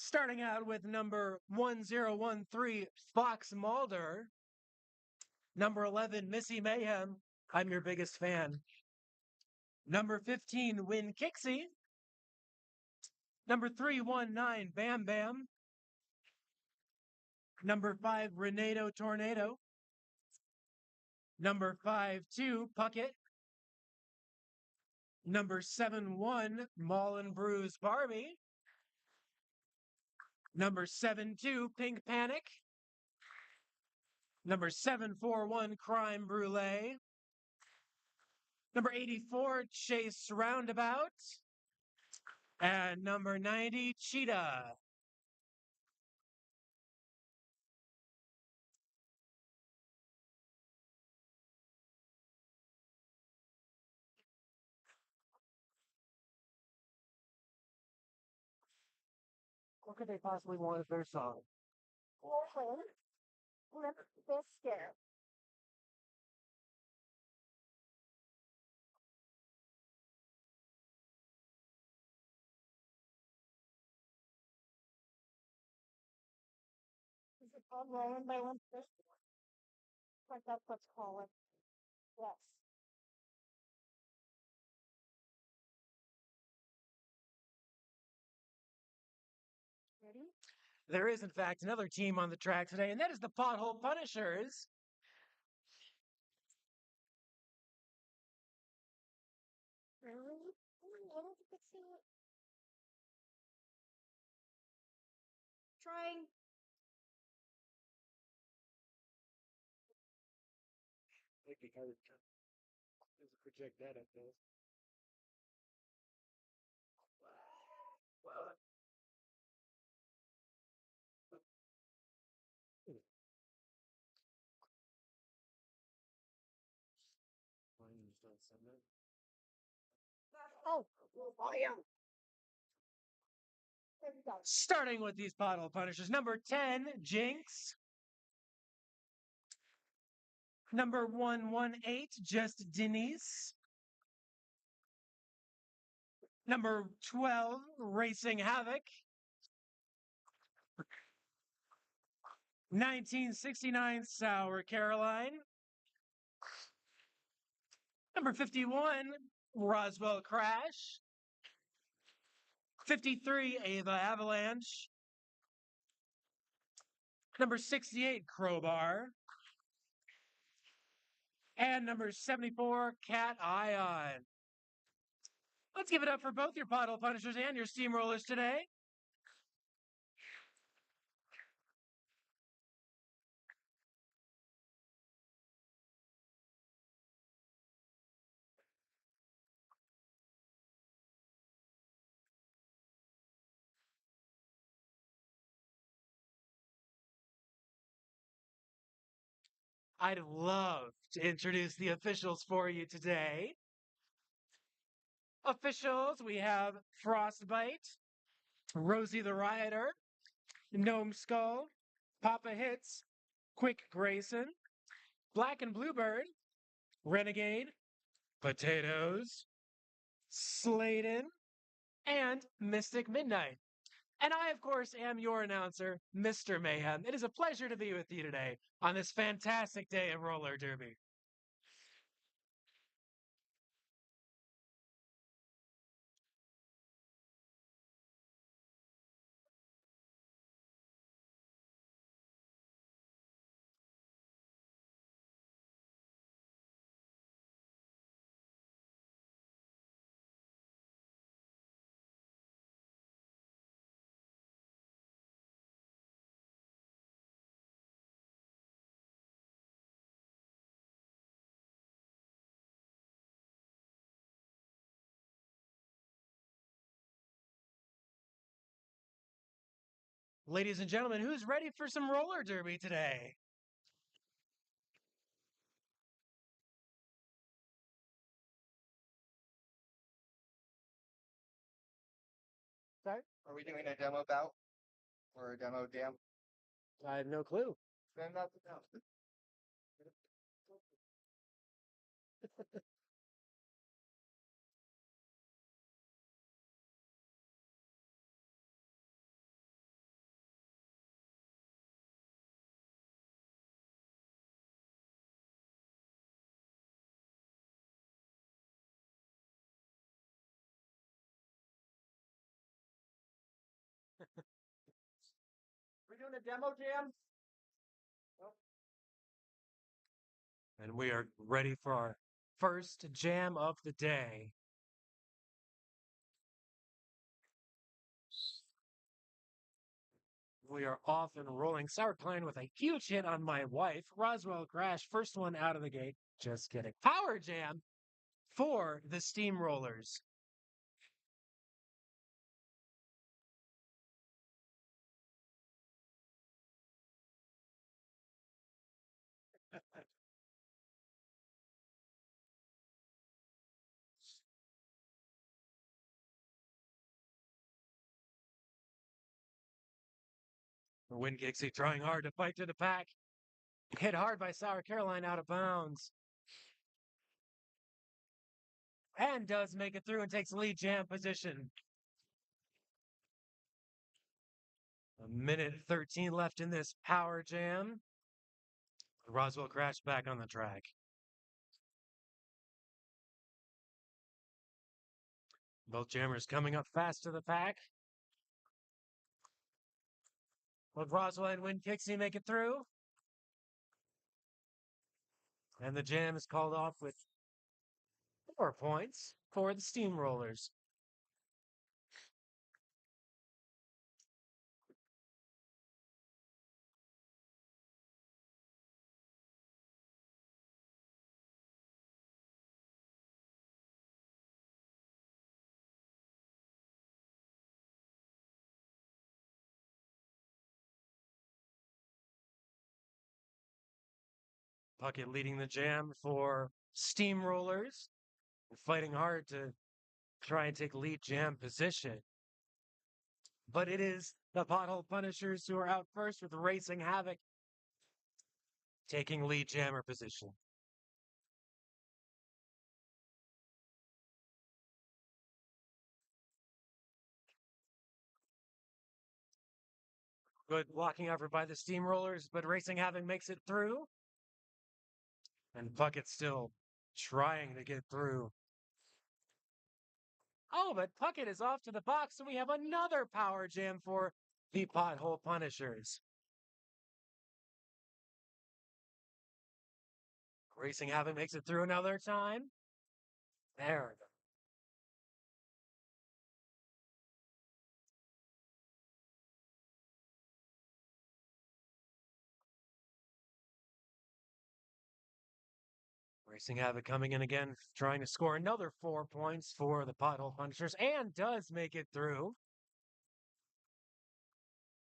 Starting out with number 1013, Fox Mulder. Number 11, Missy Mayhem. I'm your biggest fan. Number 15, Win Kixie. Number 319, Bam Bam. Number 5, Renato Tornado. Number 52, Puckett. Number 71, Mullen Bruise Barbie. Number 72, Pink Panic. Number 741, Crime Brulee. Number 84, Chase Roundabout. And number 90, Cheetah. What could they possibly want as their song? Biscuit. Is it called Rolling by Limp Bizkit? I think that's what's called. Yes. Ready? There is, in fact, another team on the track today, and that is the Pothole Punishers. Really? I don't think it's it. Trying. I think there's a project that at this. Well, oh, volume. Starting with these Pothole Punishers. Number 10, Jinx. Number 118, Just Denise. Number 12, Racing Havoc. 1969, Sour Caroline. Number 51, Roswell Crash. 53, Ava Avalanche. Number 68, Crowbar. And number 74, Cat Ion. Let's give it up for both your Pothole Punishers and your Steamrollers today. I'd love to introduce the officials for you today. Officials, we have Frostbite, Rosie the Rioter, Gnome Skull, Papa Hits, Quick Grayson, Black and Bluebird, Renegade, Potatoes, Sladen, and Mystic Midnight. And I, of course, am your announcer, Mr. Mayhem. It is a pleasure to be with you today on this fantastic day of roller derby. Ladies and gentlemen, who's ready for some roller derby today? Sorry? Are we doing a demo bout or a demo dam? I have no clue. Then that's a demo. doing a demo jam? And we are ready for our first jam of the day. We are off and rolling. Sour Klein with a huge hit on my wife. Roswell Crash, first one out of the gate. Just kidding. Power Jam for the Steamrollers. Win Gixie trying hard to fight to the pack. Hit hard by Sour Caroline out of bounds. And does make it through and takes lead jam position. A minute 13 left in this power jam. Roswell crashed back on the track. Both jammers coming up fast to the pack. Will Roswell and Win Kixie make it through? And the jam is called off with 4 points for the Steamrollers. Puckett leading the jam for Steamrollers, fighting hard to try and take lead jam position. But it is the Pothole Punishers who are out first with Racing Havoc taking lead jammer position. Good blocking effort by the Steamrollers, but Racing Havoc makes it through. And Puckett still trying to get through. Oh, but Puckett is off to the box, so we have another power jam for the Pothole Punishers. Racing Havoc makes it through another time. There we go. Racing Havoc coming in again, trying to score another 4 points for the Pothole Punishers, and does make it through.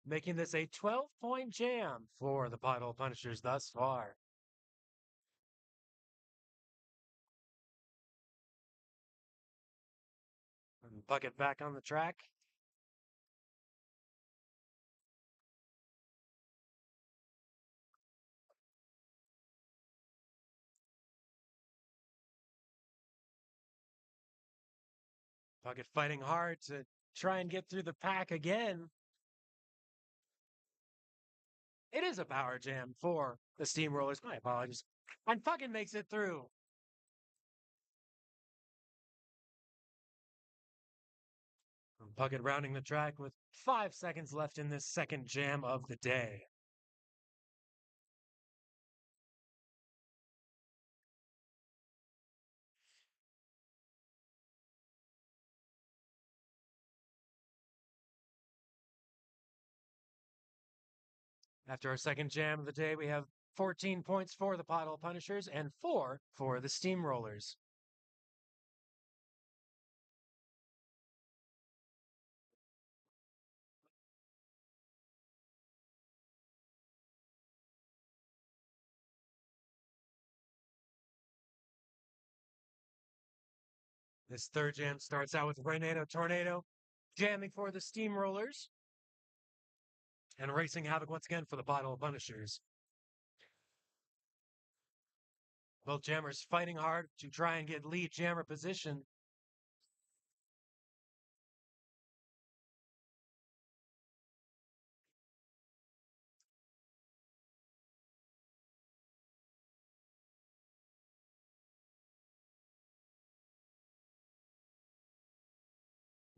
Making this a 12-point jam for the Pothole Punishers thus far. And Puckett back on the track. Puckett fighting hard to try and get through the pack again. It is a power jam for the Steamrollers. My apologies. And Puckett makes it through. And Puckett rounding the track with 5 seconds left in this second jam of the day. After our second jam of the day, we have 14 points for the Pothole Punishers and 4 for the Steamrollers. This third jam starts out with Tornado Tornado jamming for the Steamrollers and Racing Havoc once again for the Pothole Punishers. Both jammers fighting hard to try and get lead jammer position.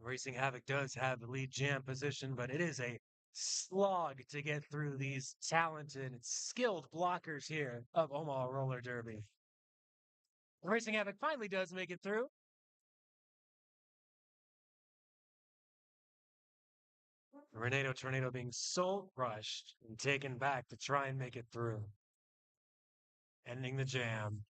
Racing Havoc does have the lead jam position, but it is a slog to get through these talented, skilled blockers here of Omaha Roller Derby. Racing Havoc finally does make it through. Renato Tornado being soul crushed and taken back to try and make it through. Ending the jam.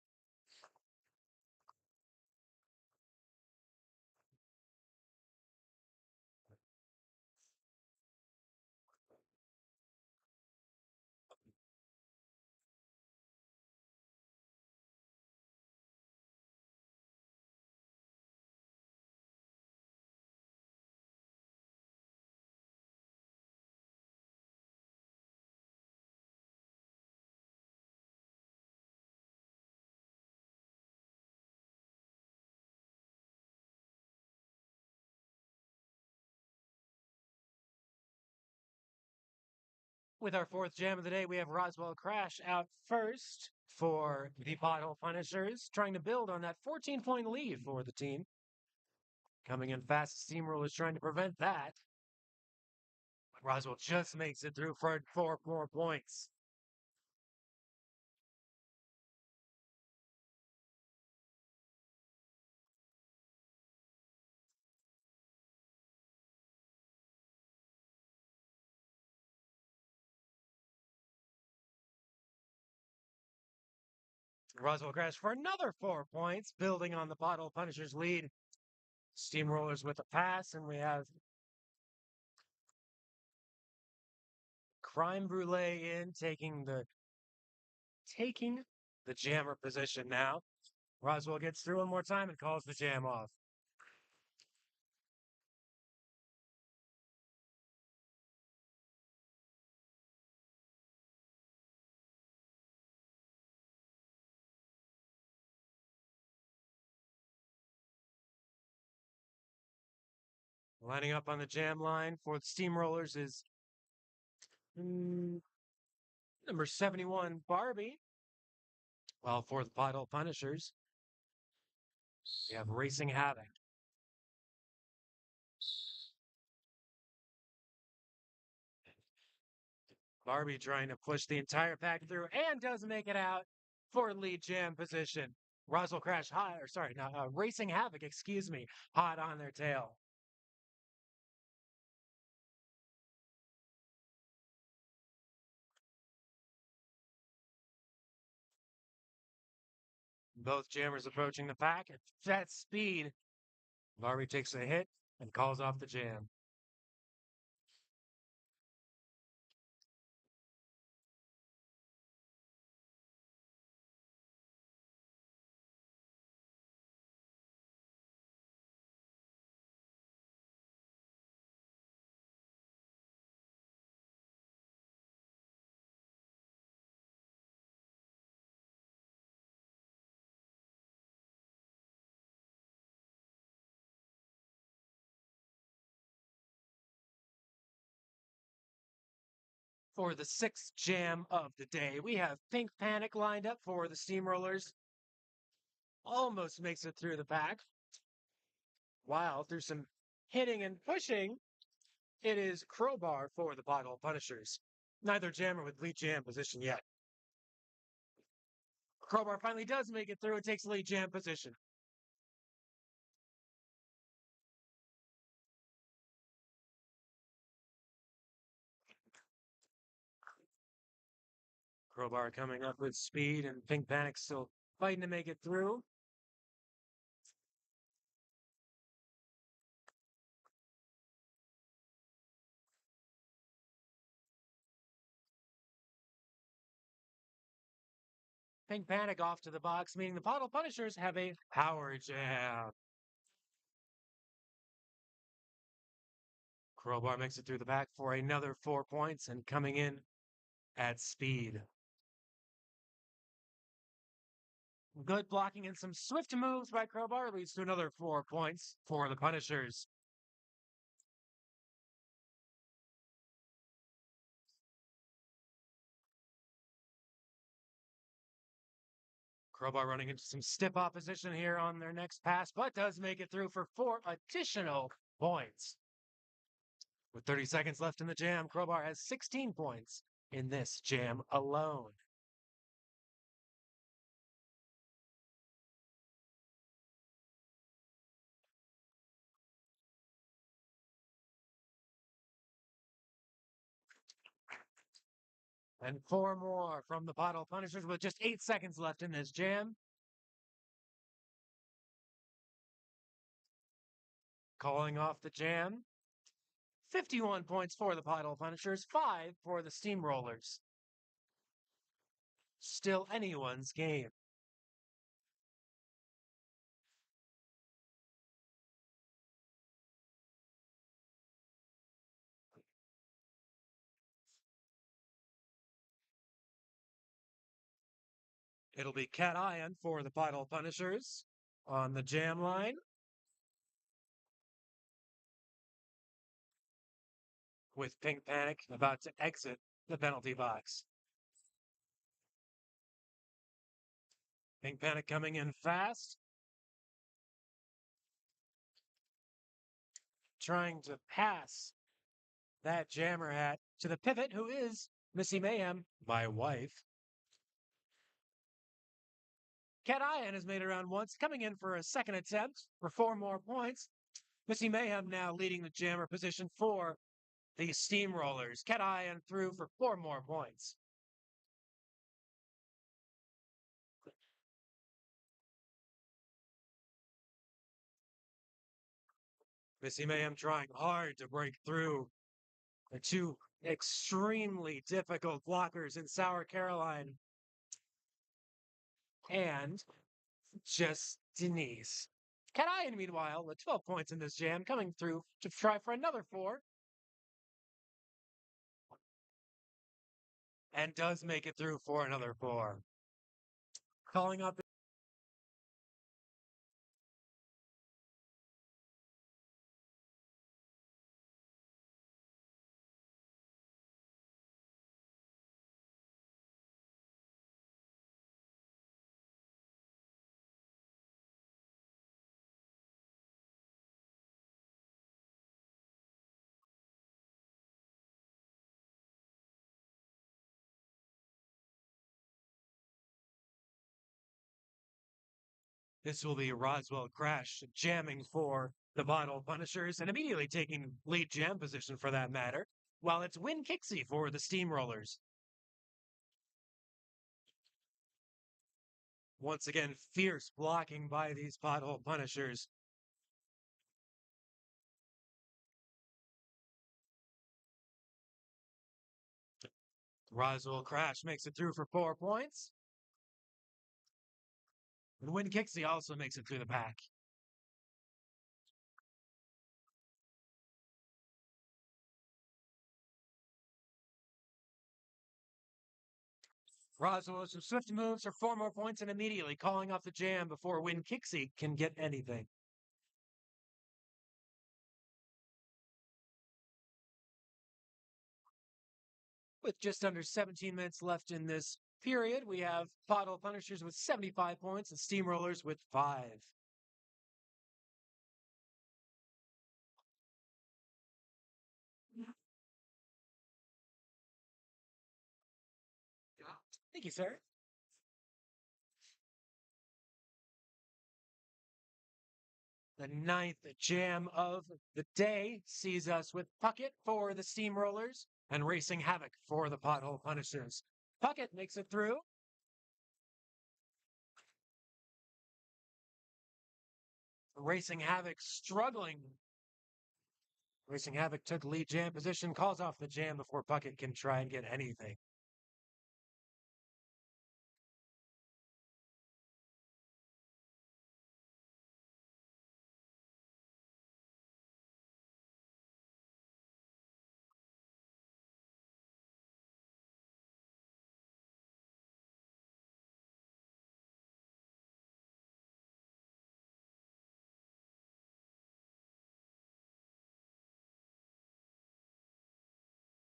With our fourth jam of the day, we have Roswell Crash out first for the Pothole Punishers, trying to build on that 14-point lead for the team. Coming in fast, Steamrollers trying to prevent that. Roswell just makes it through for 4 more points. Roswell Crash for another 4 points, building on the Pothole Punishers lead. Steamrollers with a pass, and we have Crime Brulee in taking the jammer position now. Roswell gets through one more time and calls the jam off. Lining up on the jam line for the Steamrollers is number 71, Barbie. While for the Pothole Punishers, we have Racing Havoc. Barbie trying to push the entire pack through and does make it out for lead jam position. Roswell Crash hot, or sorry, not Racing Havoc, excuse me, hot on their tail. Both jammers approaching the pack at that speed. Barbie takes a hit and calls off the jam. For the sixth jam of the day, we have Pink Panic lined up for the Steamrollers. Almost makes it through the pack. While through some hitting and pushing, it is Crowbar for the Pothole Punishers. Neither jammer with lead jam position yet. Crowbar finally does make it through and takes lead jam position. Crowbar coming up with speed, and Pink Panic still fighting to make it through. Pink Panic off to the box, meaning the Pothole Punishers have a power jam. Crowbar makes it through the back for another 4 points and coming in at speed. Good blocking and some swift moves by Crowbar leads to another 4 points for the Punishers. Crowbar running into some stiff opposition here on their next pass, but does make it through for 4 additional points. With 30 seconds left in the jam, Crowbar has 16 points in this jam alone. And 4 more from the Pothole Punishers with just 8 seconds left in this jam. Calling off the jam. 51 points for the Pothole Punishers, 5 for the Steamrollers. Still anyone's game. It'll be Cat Iron for the Pothole Punishers on the jam line. With Pink Panic about to exit the penalty box. Pink Panic coming in fast. Trying to pass that jammer hat to the pivot, who is Missy Mayhem, my wife. Cat Iron has made it around once, coming in for a second attempt for 4 more points. Missy Mayhem now leading the jammer position for the Steamrollers. Cat Iron through for 4 more points. Missy Mayhem trying hard to break through the 2 extremely difficult blockers in Sour Caroline and just Denise. Cat Iron, meanwhile, with 12 points in this jam, coming through to try for another 4. And does make it through for another 4. Calling up. This will be Roswell Crash jamming for the Pothole Punishers and immediately taking lead jam position for that matter, while it's Win Kixie for the Steamrollers. Once again, fierce blocking by these Pothole Punishers. Roswell Crash makes it through for 4 points. And Win Kixie also makes it through the pack. Roswell with some swift moves for 4 more points and immediately calling off the jam before Win Kixie can get anything. With just under 17 minutes left in this period, we have Pothole Punishers with 75 points and Steamrollers with 5. Thank you, sir. The 9th jam of the day sees us with Puckett for the Steamrollers and Racing Havoc for the Pothole Punishers. Puckett makes it through. Racing Havoc struggling. Racing Havoc took lead jam position, calls off the jam before Puckett can try and get anything.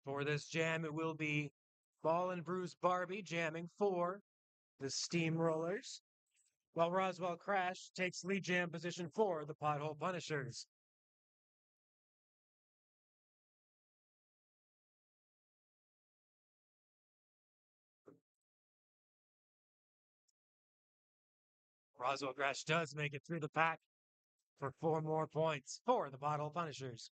For this jam, it will be Ball and Bruce Barbie jamming for the Steamrollers, while Roswell Crash takes lead jam position for the Pothole Punishers. Roswell Crash does make it through the pack for 4 more points for the Pothole Punishers.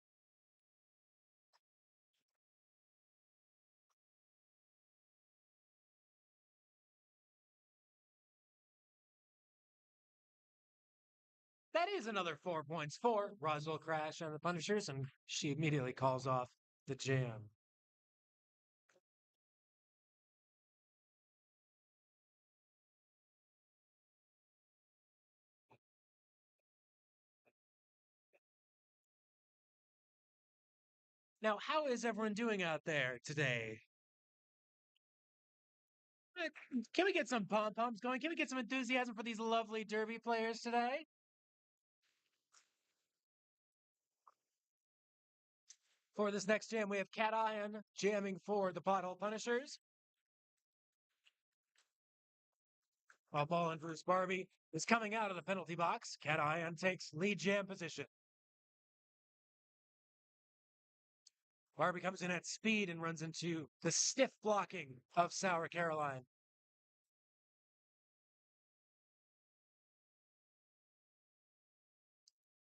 That is another 4 points for Roswell Crash and the Punishers, and she immediately calls off the jam. Now, how is everyone doing out there today? Can we get some pom-poms going? Can we get some enthusiasm for these lovely derby players today? For this next jam, we have Cat Ion jamming for the Pothole Punishers. While Ball and Bruce Barbie is coming out of the penalty box, Cat Ion takes lead jam position. Barbie comes in at speed and runs into the stiff blocking of Sour Caroline.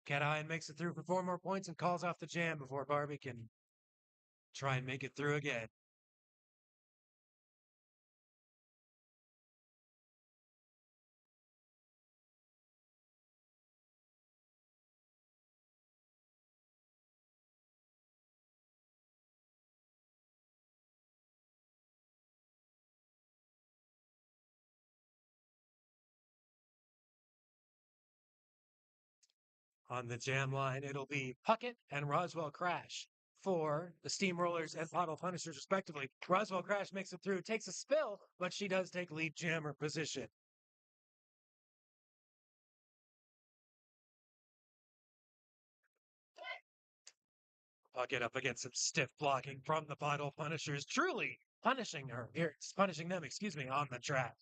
Cat Ion makes it through for 4 more points and calls off the jam before Barbie can try and make it through again. On the jam line, it'll be Puckett and Roswell Crash for the Steamrollers and Pothole Punishers, respectively. Roswell Crash makes it through, takes a spill, but she does take lead jammer position. Puckett up against some stiff blocking from the Pothole Punishers, truly punishing them, on the track.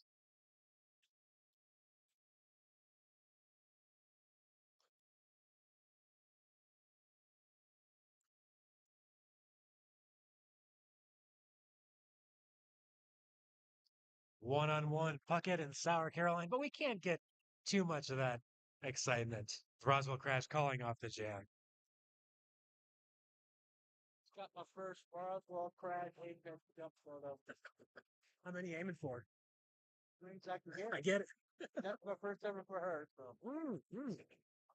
One-on-one, Puckett and Sour Caroline, but we can't get too much of that excitement. Roswell Crash calling off the jam. Got my first Roswell Crash apex jump photo. How many you aiming for? I I get it. That's my first ever for her. So I'm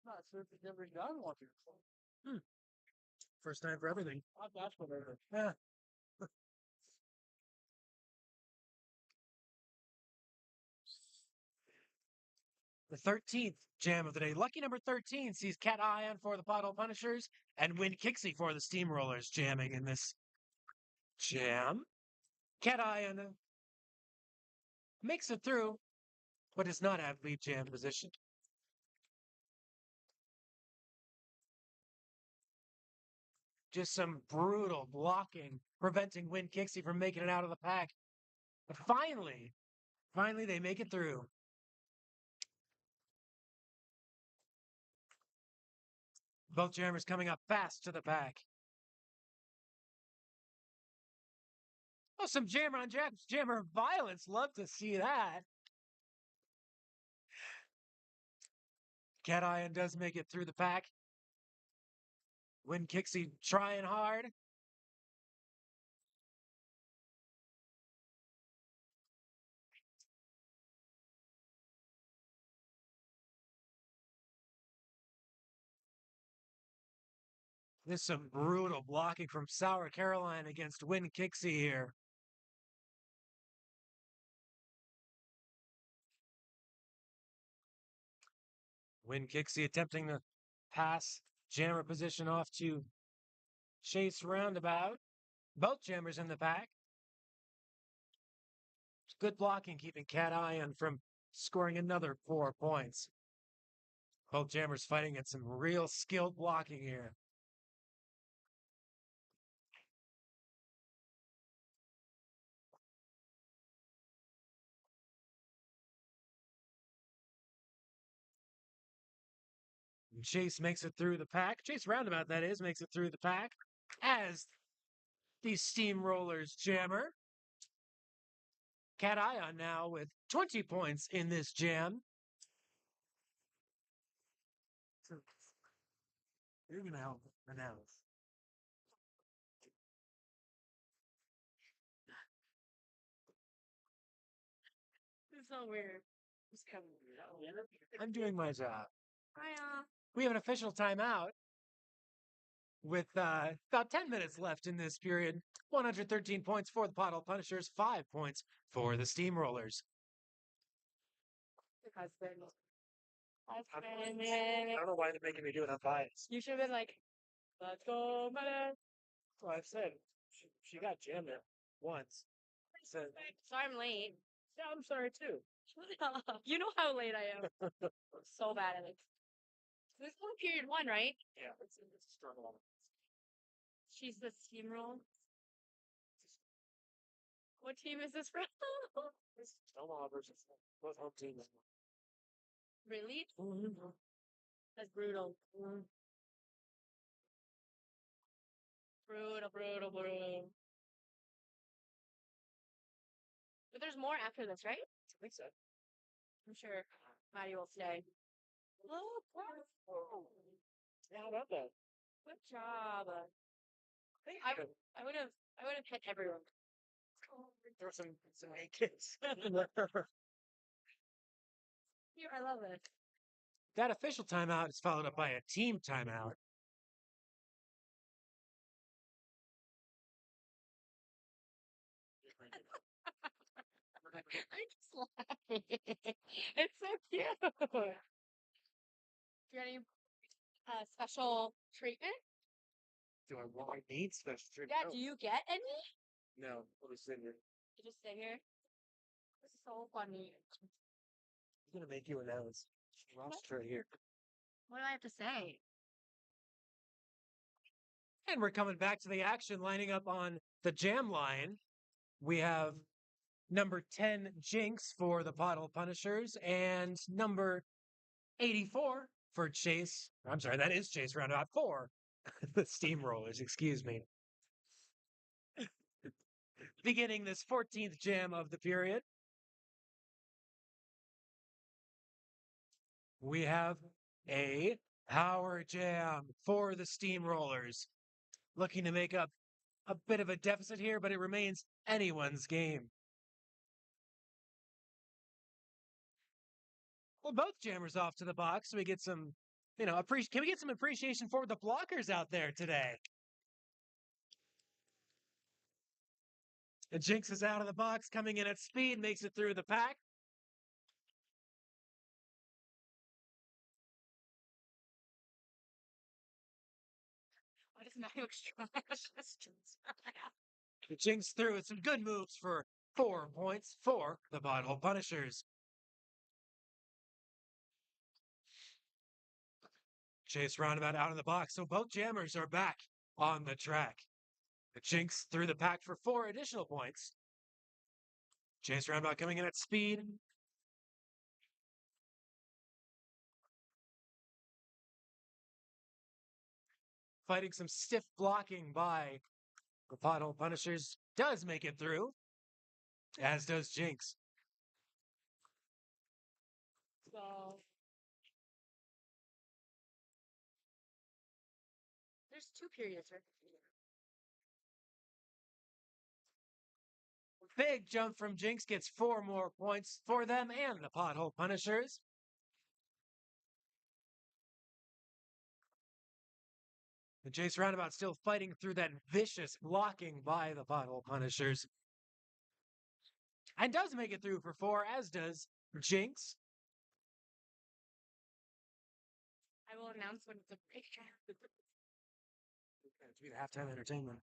not sure if she's ever done one before. First time for everything. That's whatever. Yeah. The 13th jam of the day. Lucky number 13 sees Cat Ion for the Pothole Punishers and Win Kixie for the Steamrollers jamming in this jam. Cat Ion makes it through, but does not have lead jam position. Just some brutal blocking, preventing Win Kixie from making it out of the pack. But finally they make it through. Both jammers coming up fast to the pack. Oh, some jammer on jammer violence. Love to see that. Cat Ion does make it through the pack. Win Kixie trying hard. There's some brutal blocking from Sour Caroline against Win Kixie here. Win Kixie attempting to pass jammer position off to Chase Roundabout. Both jammers in the pack. Good blocking, keeping Cat Ion from scoring another 4 points. Both jammers fighting at some real skilled blocking here. And Chase makes it through the pack. Chase Roundabout, that is, makes it through the pack as the Steamrollers jammer. Cat Ion now with 20 points in this jam. You're gonna help announce. It's so weird. It's coming. I'm doing my job. Hi, We have an official timeout with about 10 minutes left in this period. 113 points for the Pothole Punishers, 5 points for the Steamrollers. husband. I don't know why they're making me do it on bias. You should have been like, let's go, man. Well, I've said she got jammed there once. So, Sorry I'm late. yeah, I'm sorry too. You know how late I am. So bad at it. This is only period 1, right? Yeah, it's a struggle. She's the steamroll. What team is this from? Omaha versus both home teams. Really? Mm-hmm. That's brutal. Brutal, brutal, brutal. But there's more after this, right? I think so. I'm sure Maddie will stay. Oh, Yeah, how about that? good job. Thank I, you. I would have hit everyone. There were some hate kids. Here, I love it. That official timeout is followed up by a team timeout. I'm just laughing. It's so cute. Do you get any special treatment? Do I need special treatment? Yeah, do you get any? No, I'll just sit here. You just sit here. This is so funny. I'm gonna make you announce. Ross right here. What do I have to say? And we're coming back to the action, lining up on the jam line. We have number 10, Jinx, for the Pothole Punishers, and number 84 for Chase. I'm sorry, that is Chase Roundabout for the Steamrollers, excuse me. Beginning this 14th jam of the period, we have a power jam for the Steamrollers. Looking to make up a bit of a deficit here, but it remains anyone's game. Well, both jammers off to the box, so we get some, can we get some appreciation for the blockers out there today? And Jinx is out of the box, coming in at speed, makes it through the pack. Why does Maddie look trash? Jinx through with some good moves for 4 points for the Pothole Punishers. Chase Roundabout out of the box, so both jammers are back on the track. The Jinx through the pack for 4 additional points. Chase Roundabout coming in at speed. Fighting some stiff blocking by the Pothole Punishers. Does make it through, as does Jinx. So there's 2 periods, right? Big jump from Jinx gets 4 more points for them and the Pothole Punishers. The Chase Roundabout still fighting through that vicious blocking by the Pothole Punishers. And does make it through for 4, as does Jinx. I will announce when it's a break. To be the halftime entertainment.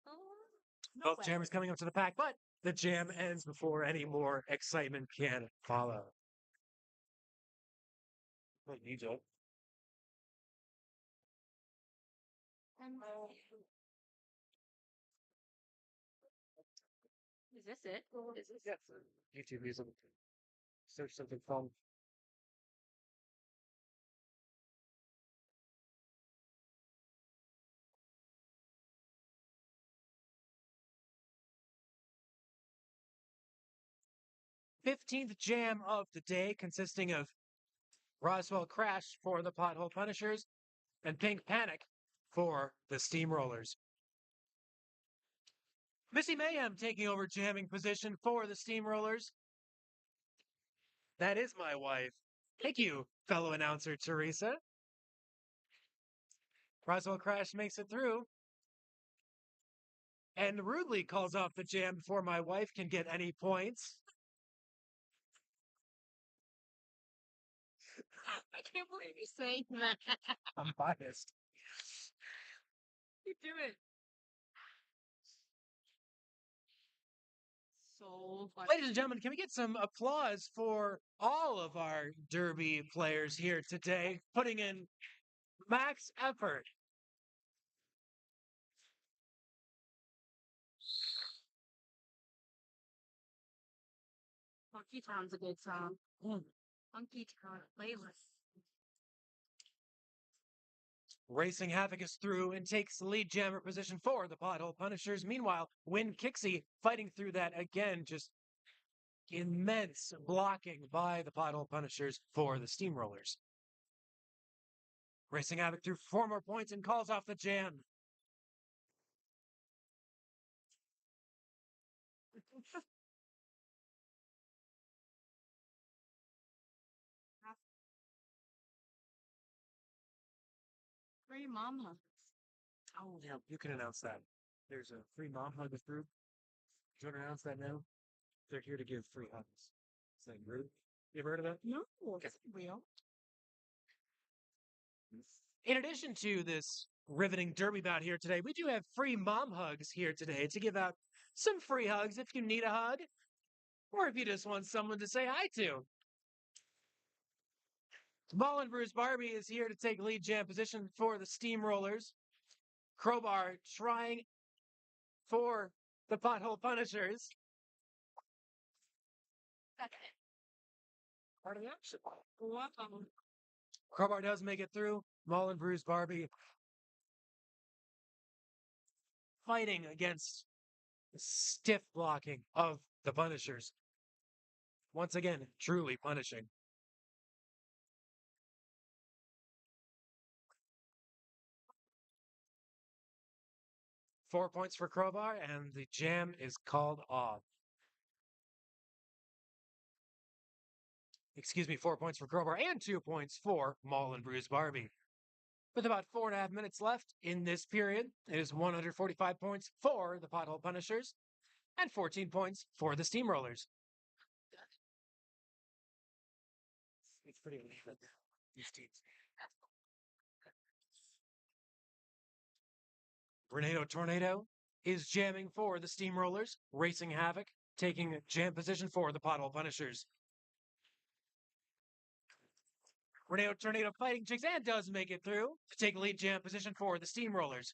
Oh, no Both way. jammers coming up to the pack, but the jam ends before any more excitement can follow. What you do? Is this it? Is this Yes. YouTube music. Search something fun. #15th jam of the day, consisting of Roswell Crash for the Pothole Punishers, and Pink Panic for the Steamrollers. Missy Mayhem taking over jamming position for the Steamrollers. That is my wife. Thank you, fellow announcer Teresa. Roswell Crash makes it through and rudely calls off the jam before my wife can get any points. I can't believe you're saying that. I'm biased. You do it. So funny. Ladies and gentlemen, can we get some applause for all of our Derby players here today, putting in max effort? Funky Town's a good song. Funky Town playlist. Racing Havoc is through and takes the lead jammer position for the Pothole Punishers. Meanwhile, Win Kixie fighting through that again, just immense blocking by the Pothole Punishers for the Steamrollers. Racing Havoc through 4 more points and calls off the jam. Free mama. Oh, yeah, you can announce that. There's a free mom hug group. Do you want to announce that now? They're here to give free hugs. Is that rude? You ever heard of that? No, it's real. In addition to this riveting derby bout here today, we do have free mom hugs here today to give out some free hugs if you need a hug or if you just want someone to say hi to. Ball and Bruce Barbie is here to take lead jam position for the Steamrollers. Crowbar trying for the Pothole Punishers. Part of the action. Crowbar does make it through. Ball and Bruce Barbie fighting against the stiff blocking of the Punishers. Once again, truly punishing. Four points for Crowbar, and the jam is called off. Excuse me, 4 points for Crowbar and 2 points for Maul and Bruce Barbie. With about 4.5 minutes left in this period, it is 145 points for the Pothole Punishers and 14 points for the Steamrollers. It's pretty uneven, these teams. Tornado is jamming for the Steamrollers, Racing Havoc, taking jam position for the Pothole Punishers. Tornado fighting chicks and does make it through to take lead jam position for the Steamrollers.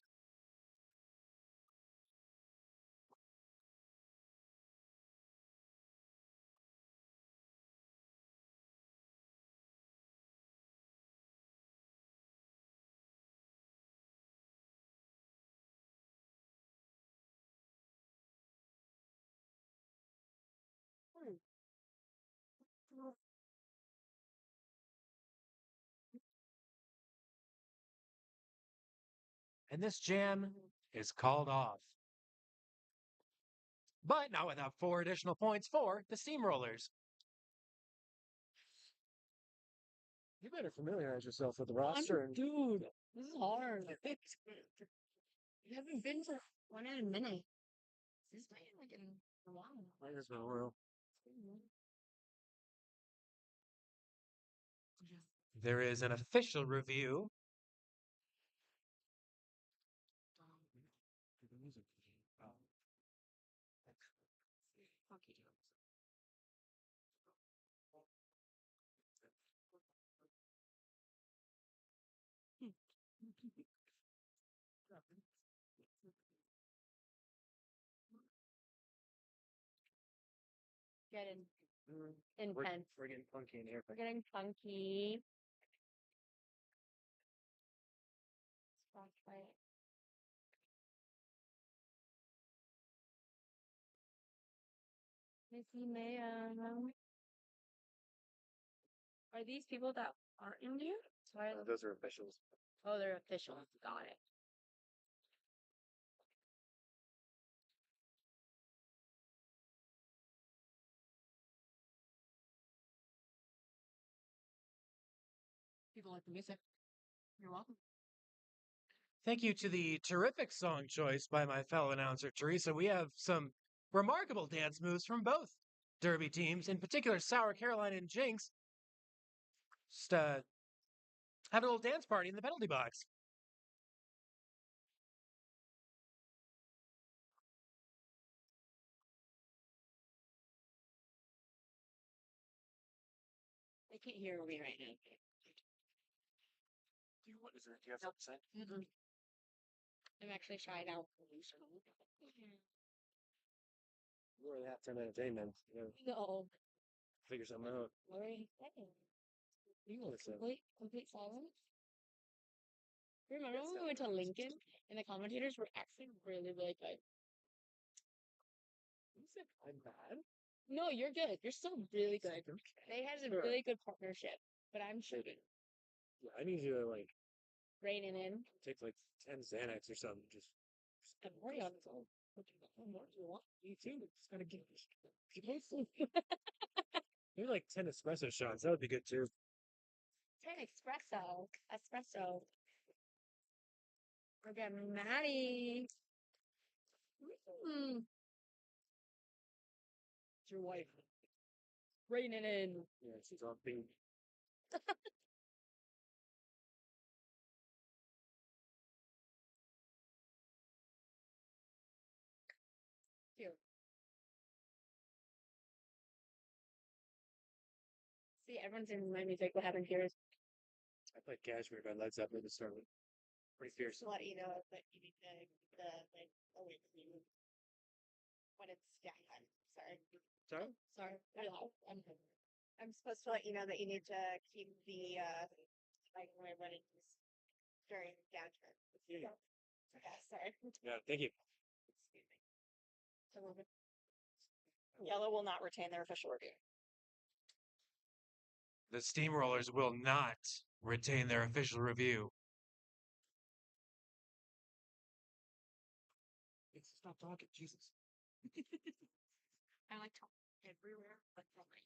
And this jam is called off. But not without 4 additional points for the Steamrollers. You better familiarize yourself with the roster. Dude, this is hard. You haven't been for one in a minute. This is like in a while. Might as well. There is an official review. Getting intense. We're getting funky in here. We're getting funky. Spotlight. Missy Mayhem. Are these people that Are India? Sorry. Those are officials. Oh, they're officials. Got it. People like the music. You're welcome. Thank you to the terrific song choice by my fellow announcer, Teresa. We have some remarkable dance moves from both Derby teams, in particular, Sour Caroline and Jinx. Just had a little dance party in the penalty box. They can't hear me right now. What is it? Do you have something to say? Mm-mm. I'm actually shy now. We're at halftime entertainment. You know, No. figure something out. What are you saying? You want to say? Complete silence? Remember when we went to Lincoln and the commentators were actually really, really good? You said I'm bad? No, you're good. You're still really good. They had a really good partnership, but I'm shooting. Yeah, I need you to like Reining in. take like 10 Xanax or something. Just I'm already on its own. What do you want? you too. Just gotta get maybe like 10 espresso shots. That would be good too. 10 espresso. Espresso. Look at Maddie. Mm. It's your wife. Reining in. Yeah, she's on beat. Here. See, everyone's in my music. What happened here is I played Cashmere by Led Zeppelin to start with. Pretty fierce. to let you know that you need to keep the like away from you when it's time. Sorry. Sorry? Sorry. I'm supposed to let you know that you need to keep the microwave running during downturn. Yeah. Yeah, sorry. Yeah, thank you. Excuse me. So Yellow will not retain their official review. The Steamrollers will not retain their official review. Stop talking, Jesus. I like to everywhere but the mic.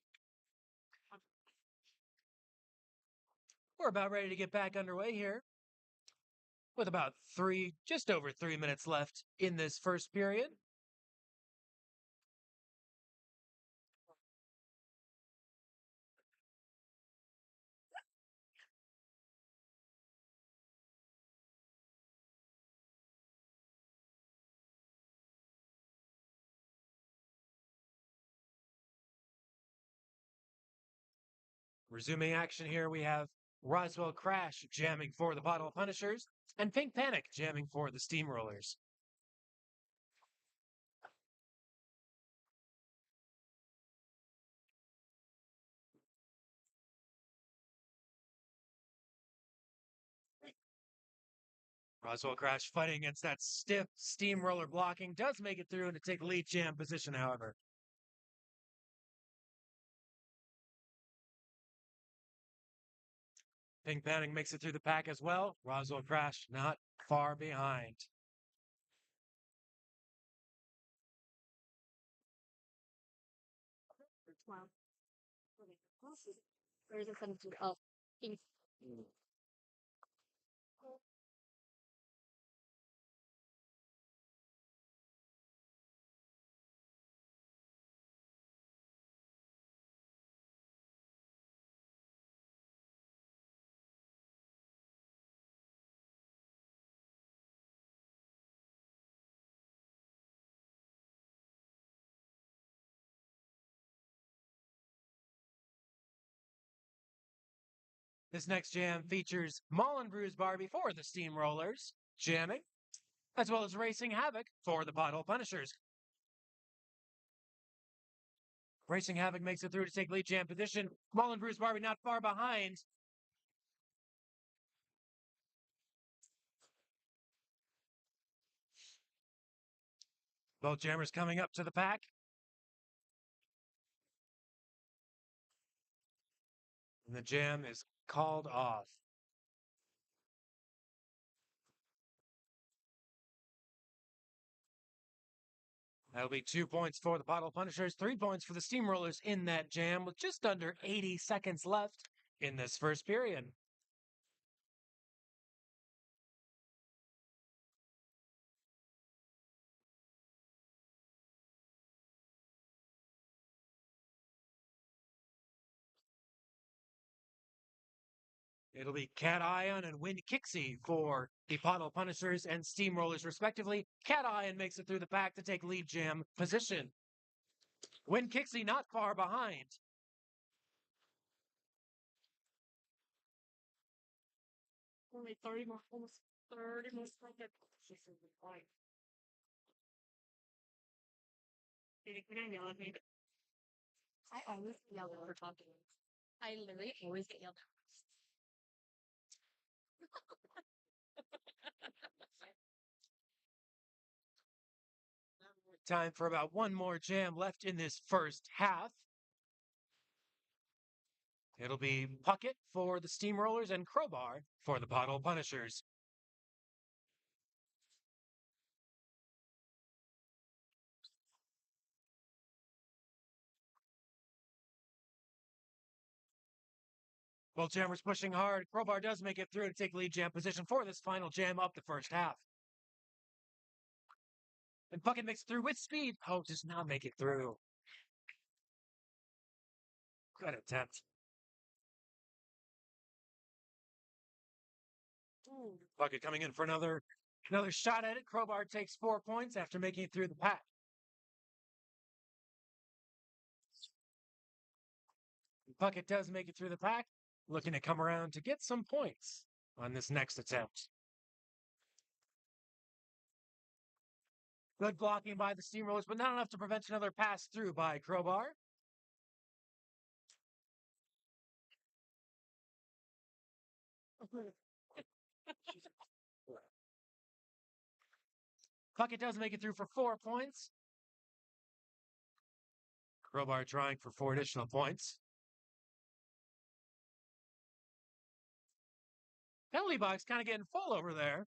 We're about ready to get back underway here. With about just over 3 minutes left in this first period. Resuming action here, we have Roswell Crash jamming for the Pothole Punishers and Pink Panic jamming for the Steamrollers. Roswell Crash fighting against that stiff steamroller blocking does make it through and to take lead jam position, however. Pink Panic makes it through the pack as well. Roswell Crash not far behind. Wow. There's a sense of peace. This next jam features Mullen Brews Bar before the Steamrollers jamming, as well as Racing Havoc for the Pothole Punishers. Racing Havoc makes it through to take lead jam position. Mullen Brews Barbie not far behind. Both jammers coming up to the pack. And the jam is called off. That'll be 2 points for the Pothole Punishers, 3 points for the Steamrollers in that jam with just under 80 seconds left in this first period. It'll be Cat Ion and Wind Kixie for the Pothole Punishers and Steamrollers, respectively. Cat Ion makes it through the pack to take lead jam position. Wind Kixie not far behind. Only 30 more, almost 30 more seconds. I always get yelled at for talking. I literally always get yelled at. Time for about one more jam left in this first half. It'll be Puckett for the Steamrollers and Crowbar for the Pothole Punishers. Both jammers pushing hard. Crowbar does make it through to take lead jam position for this final jam of the first half. And Puckett makes it through with speed. Oh, does not make it through. Good attempt. Puckett coming in for another shot at it. Crowbar takes 4 points after making it through the pack. Puckett does make it through the pack, looking to come around to get some points on this next attempt. Good blocking by the Steamrollers, but not enough to prevent another pass through by Crowbar. Puckett does make it through for 4 points. Crowbar trying for 4 additional points. Penalty box kind of getting full over there.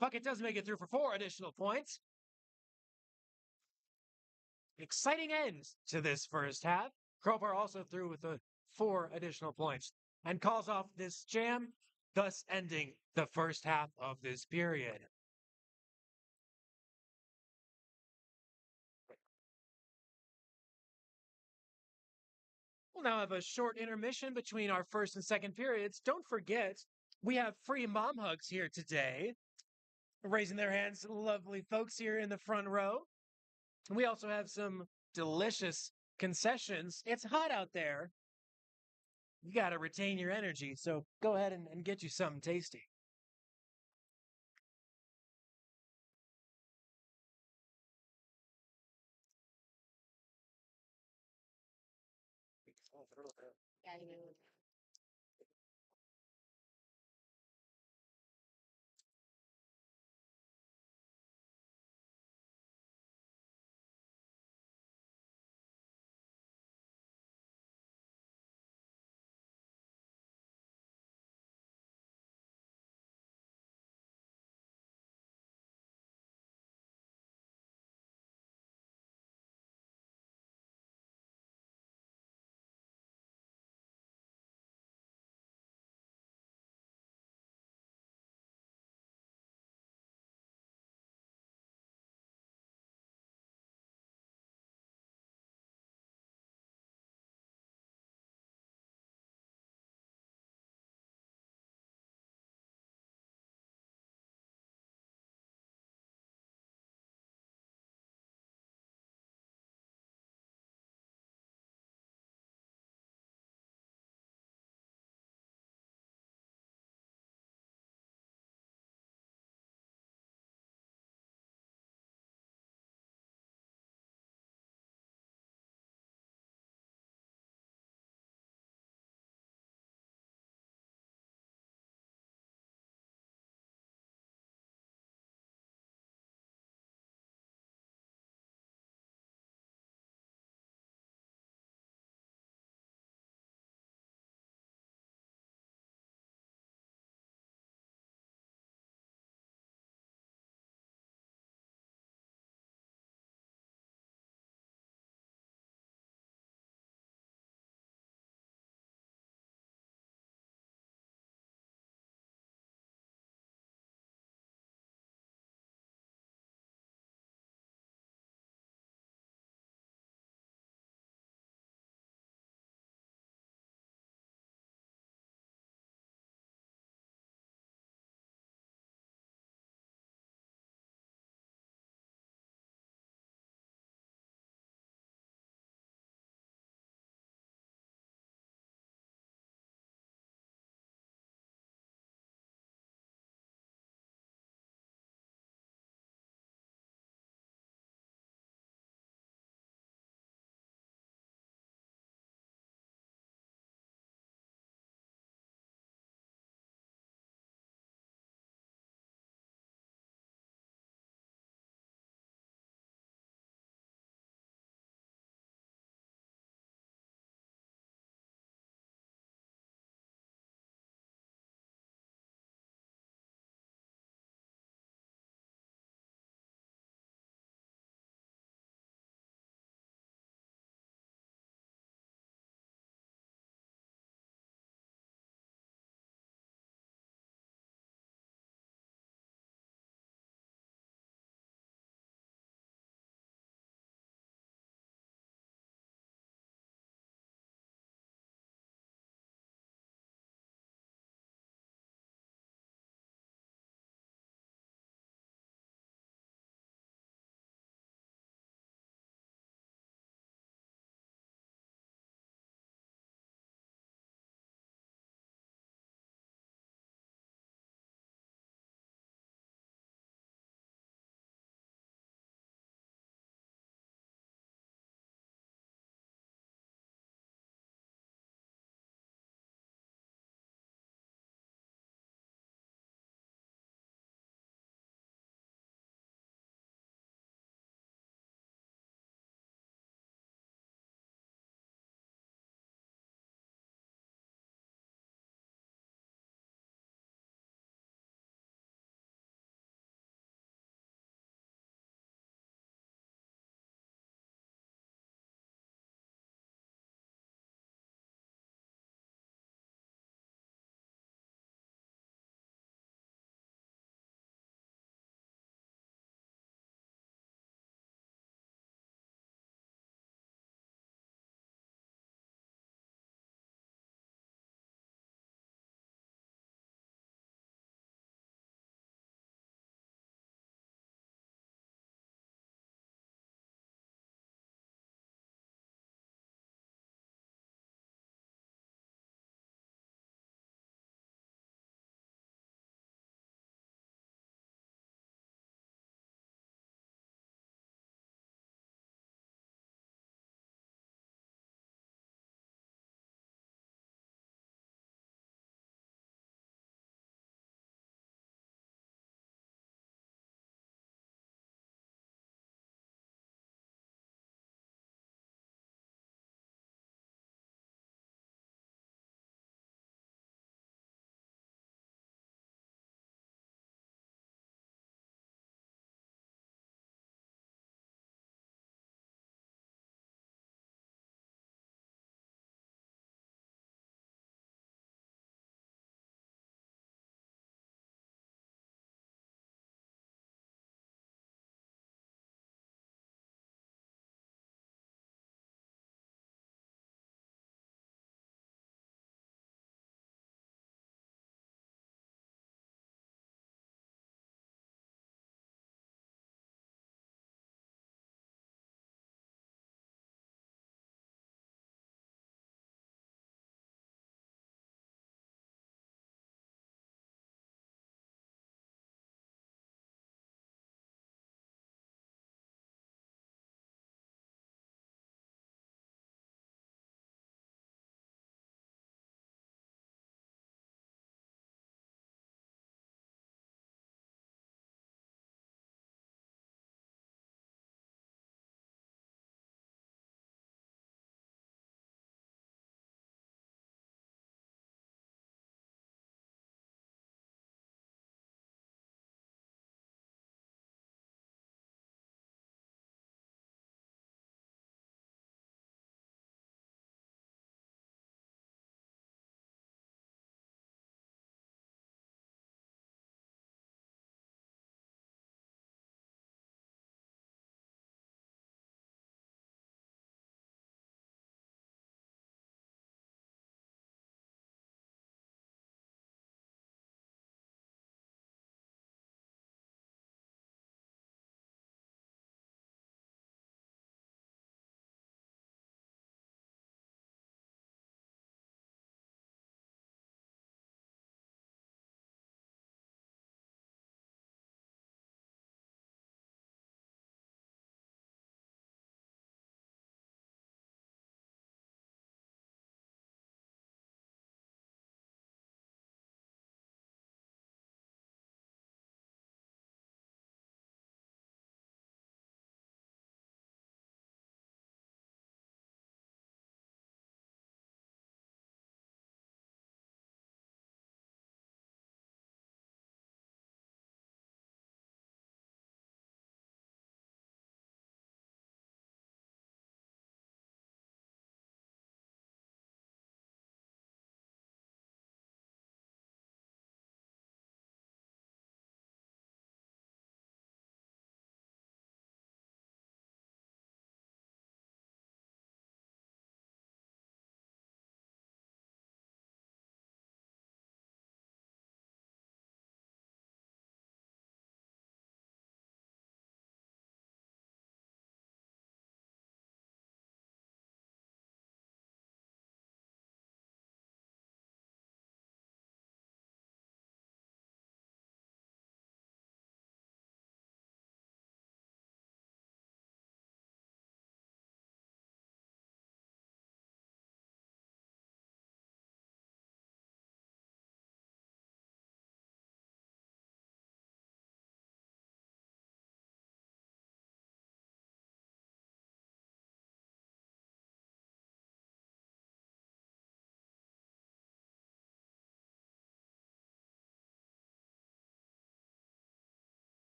Puckett does make it through for 4 additional points. Exciting end to this first half. Crowbar also through with the 4 additional points and calls off this jam, thus ending the first half of this period. We'll now have a short intermission between our first and second periods. Don't forget, we have free mom hugs here today. Raising their hands, lovely folks here in the front row. We also have some delicious concessions. It's hot out there. You got to retain your energy, so go ahead and get you something tasty.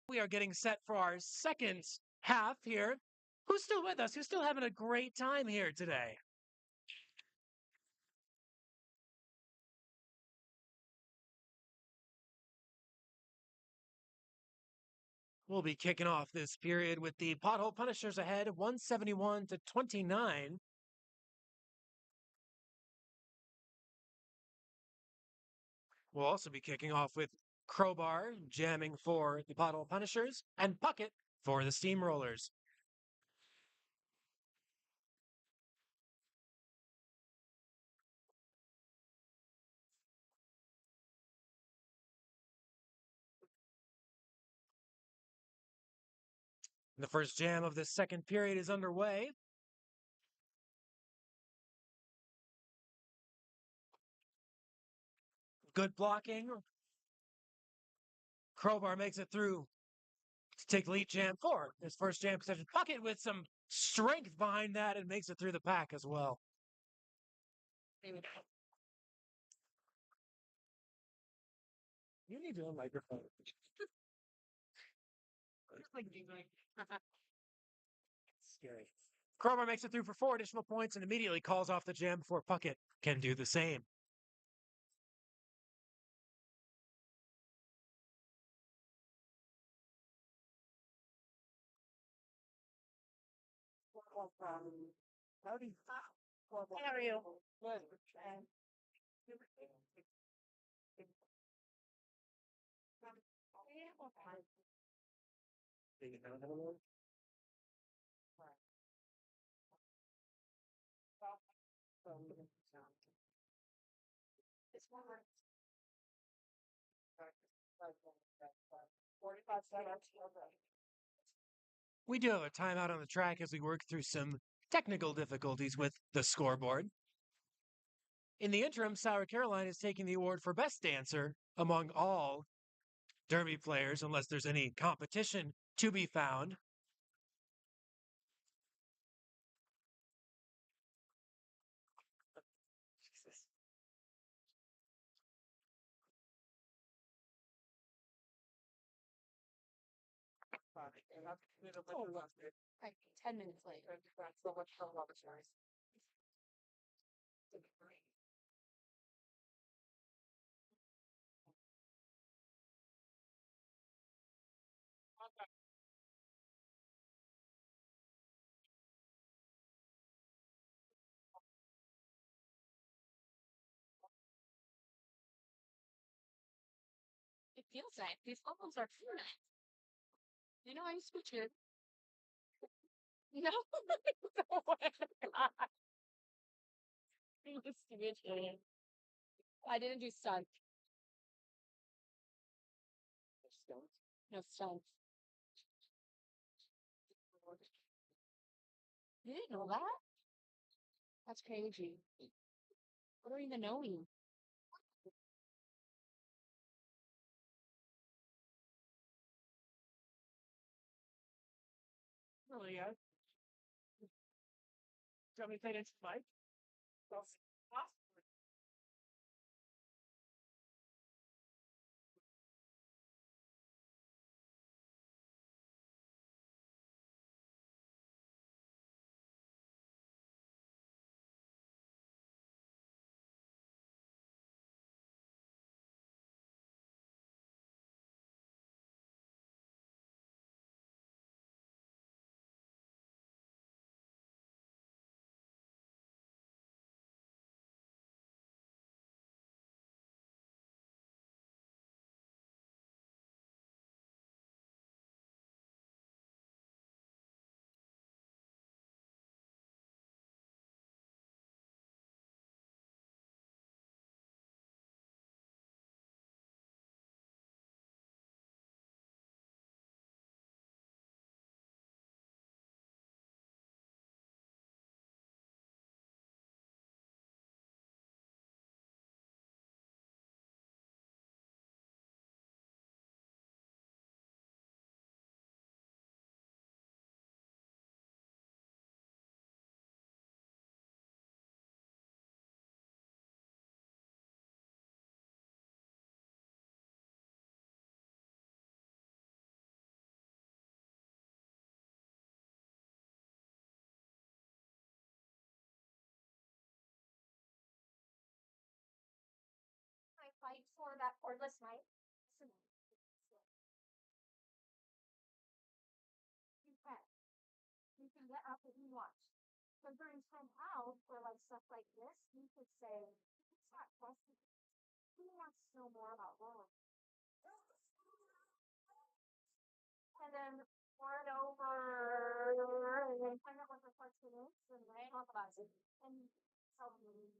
We are getting set for our second half here. Who's still with us? Who's still having a great time here today? We'll be kicking off this period with the Pothole Punishers ahead, 171 to 29. We'll also be kicking off with Crowbar jamming for the Pothole Punishers and Puckett for the Steamrollers. The first jam of this second period is underway. Good blocking. Crowbar makes it through to take lead jam for his first jam possession. Puckett with some strength behind that and makes it through the pack as well. You need to microphone. Scary. Crowbar makes it through for 4 additional points and immediately calls off the jam before Puckett can do the same. How are you? We do have a timeout on the track as we work through some technical difficulties with the scoreboard. In the interim, Sour Caroline is taking the award for Best Dancer among all Derby players, unless there's any competition to be found. Like 10 minutes late. It feels nice. These bubbles are too nice. You know, I used to be good. No. I didn't do stunts. No stunts. You didn't know that? That's crazy. I don't even know you. Oh, yeah. Do you want me to say this, Mike? for that cordless knife. You can get up if you want. So during time out for like stuff like this, you could say, it's not question. Who wants to know more about roller? And then pour it over and then find out what the question is and then talk about it. And tell them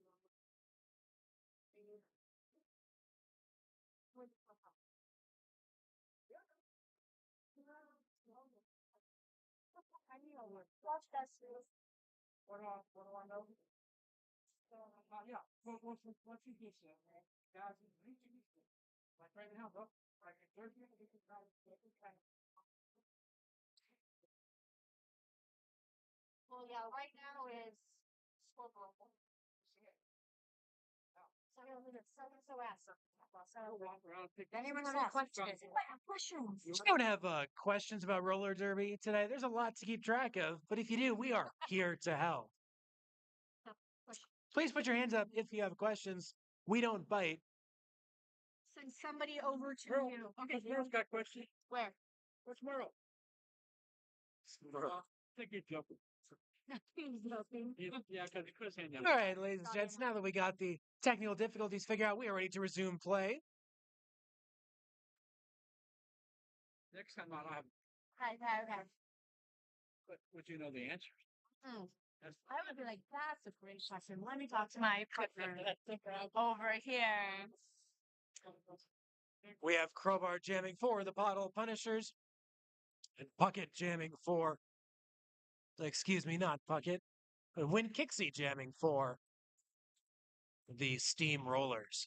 I need a word. Watch that series. What do I know? Yeah, what's your piece of it? Guys, like right now, look, like a jerky, you can try to. Well, yeah, right now is scorpion. So I'm gonna so ask. Anyone have questions? Questions. We don't have questions about roller derby today. There's a lot to keep track of, but if you do, we are here to help. Please put your hands up if you have questions. We don't bite. Send somebody over to you. Okay, Merle's got a question. Where? Where's Merle? Merle. Take your jump. Yeah, because Chris hand All right, ladies and gents, now that we got the technical difficulties figured out, we are ready to resume play. Next time I'll have. Okay. But would you know the answers? I would be like, that's a great question. Let me talk to my partner over here. We have Crowbar jamming for the Pothole Punishers. And Puckett jamming for. Excuse me, not Puckett. But Win Kixie jamming for the Steamrollers.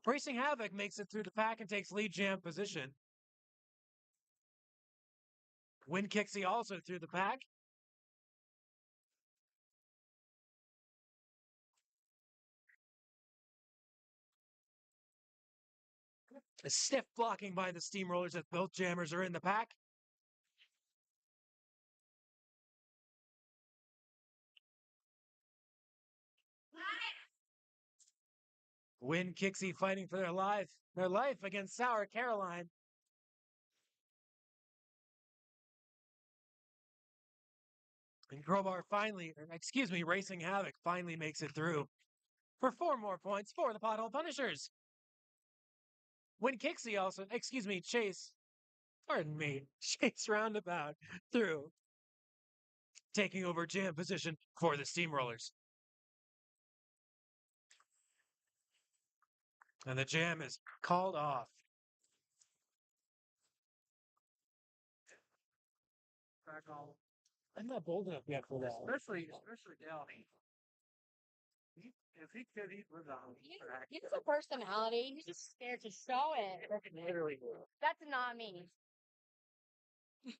Racing Havoc makes it through the pack and takes lead jam position. Win Kixie also through the pack. A stiff blocking by the Steamrollers as both jammers are in the pack. Win Kixie fighting for their life against Sour Caroline. And Crowbar Racing Havoc finally makes it through for 4 more points for the Pothole Punishers. Win Kixie also, Chase Roundabout through, taking over jam position for the Steamrollers. And the jam is called off. I'm not bold enough yet for that. Especially Downey. If he could, he'd live on. He's a personality. He's just scared to show it. Literally. That's not me. I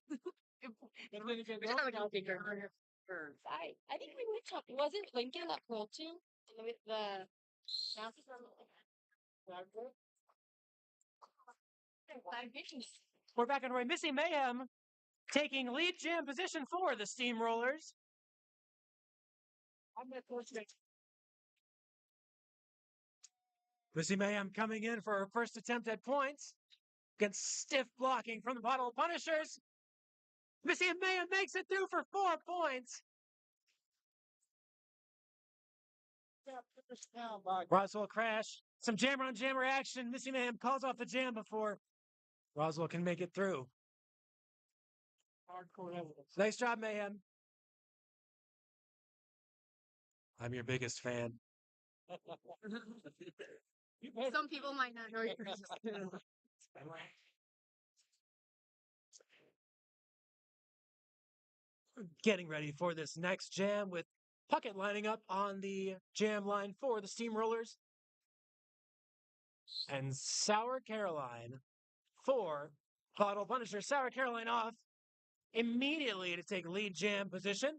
think we were talking. Wasn't Lincoln that cool too? With the We're back on Roy. Missy Mayhem taking lead jam position for the Steamrollers. Missy Mayhem coming in for her first attempt at points. Against stiff blocking from the Pothole Punishers. Missy Mayhem makes it through for 4 points. Roswell crash. Some jammer on jammer action. Missy Mayhem calls off the jam before Roswell can make it through. Nice job, Mayhem. I'm your biggest fan. Some people might not know you. Getting ready for this next jam with Puckett lining up on the jam line for the Steamrollers. And Sour Caroline for Pothole Punisher. Sour Caroline off immediately to take lead jam position.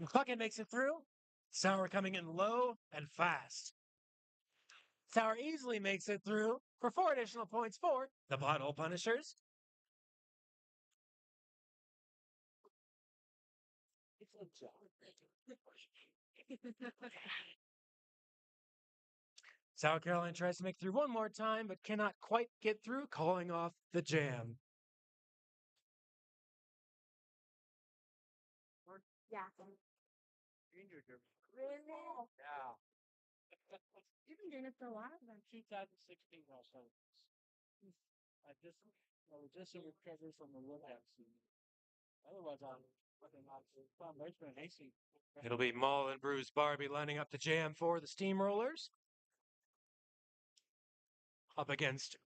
Puckett makes it through. Sour coming in low and fast. Sour easily makes it through for 4 additional points for the Pothole Punishers. South Carolina tries to make through one more time, but cannot quite get through, calling off the jam. Yeah. Really? Yeah. You've been doing it for a while then. 2016 also. I just recovered from the road accident. Otherwise, I'm looking like a foundation and AC. It'll be Maul and Bruce Barbie lining up to jam for the Steamrollers. Up against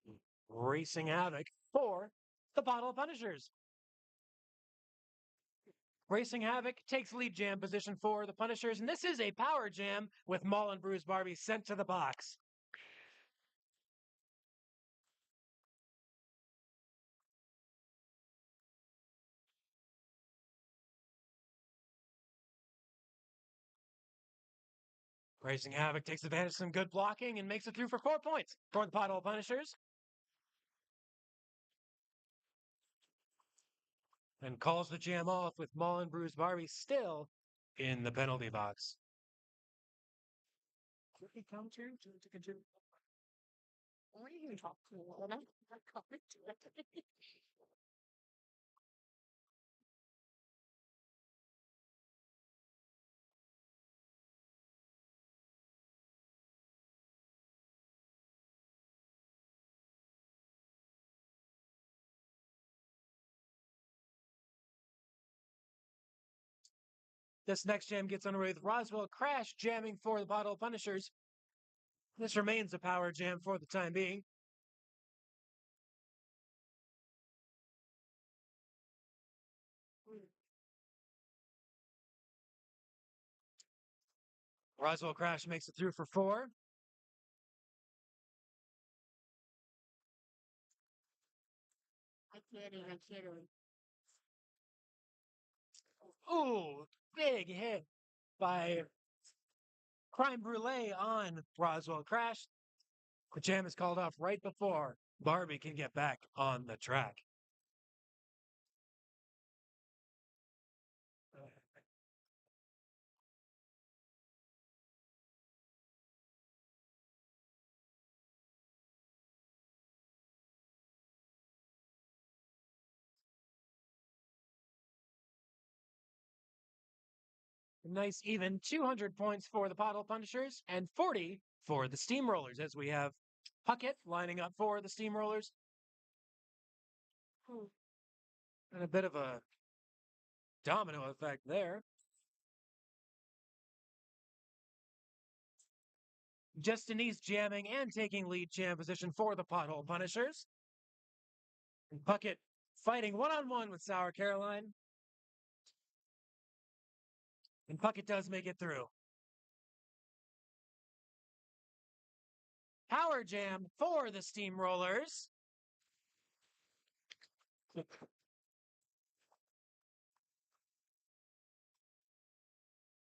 Racing Havoc for the Bottle Punishers. Racing Havoc takes lead jam position for the Punishers, and this is a power jam with Maul and Bruce Barbie sent to the box. Racing Havoc takes advantage of some good blocking and makes it through for 4 points for the Pothole Punishers. And calls the jam off with Maul and Bruce Barbie still in the penalty box. Why are you talk to me? I'm not coming to it. This next jam gets underway with Roswell Crash jamming for the Bottle Punishers. This remains a power jam for the time being. Roswell Crash makes it through for 4. I'm kidding. Ooh, big hit by Crime Brulee on Roswell Crash. The jam is called off right before Barbie can get back on the track. Nice even 200 points for the Pothole Punishers and 40 for the Steamrollers, as we have Puckett lining up for the Steamrollers. And a bit of a domino effect there. Justinese jamming and taking lead jam position for the Pothole Punishers. And Puckett fighting one-on-one with Sour Caroline. And Puckett does make it through. Power jam for the Steamrollers.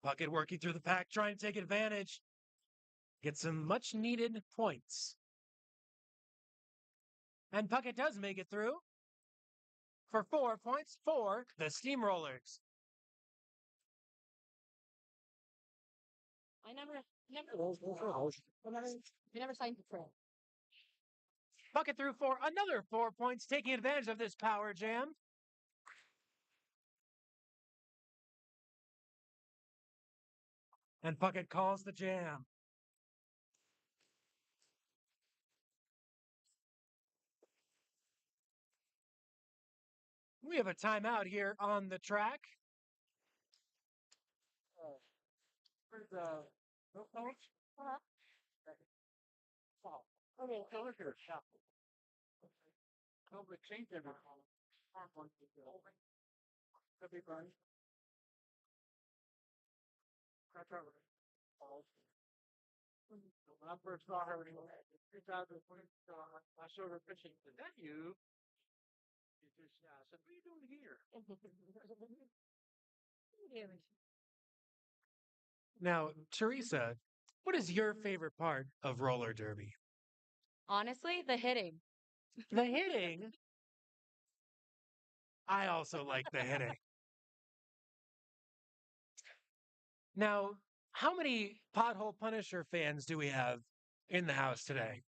Puckett working through the pack, trying to take advantage. Get some much needed points. And Puckett does make it through for 4 points for the Steamrollers. I never signed the pro. Puckett through for another 4 points, taking advantage of this power jam. And Puckett calls the jam. We have a timeout here on the track. Where's the coach? Uh-huh. Okay. Color here. Nobody changed everything. Could be fun. When I first saw her in 2020, I showed her pitching. Is that you? She said, yeah. I said, what are you doing here? Now, Teresa, what is your favorite part of roller derby? Honestly, the hitting. The hitting. I also like the hitting. Now, how many Pothole Punisher fans do we have in the house today?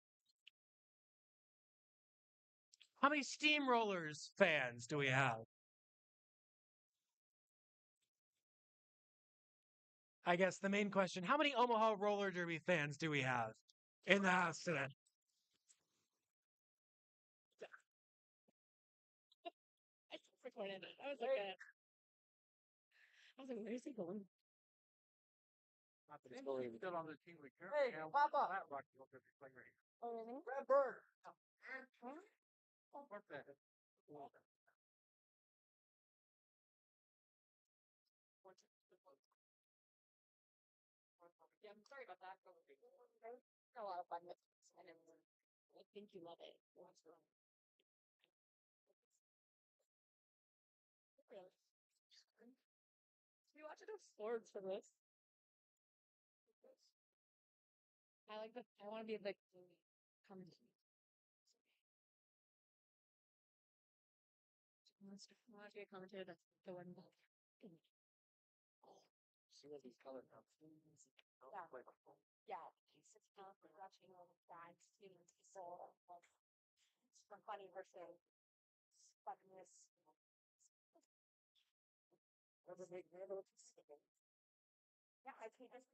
How many Steamrollers fans do we have? I guess the main question, how many Omaha roller derby fans do we have in the house today? I recorded it. I was like, where's he going? Still on the team with Hey, Papa. Oh, really? Red Bird. What's that? Yeah, I'm sorry about that. A lot of fun with this, and I think you love it. Really? We watch enough swords for this. I like the. I want to be like commentator. I want to be a commentator. That's the one. See what these color comes. Yeah. Yeah. It's kind of watching all the bad students. So for funny versus funniness. Yeah, I think that's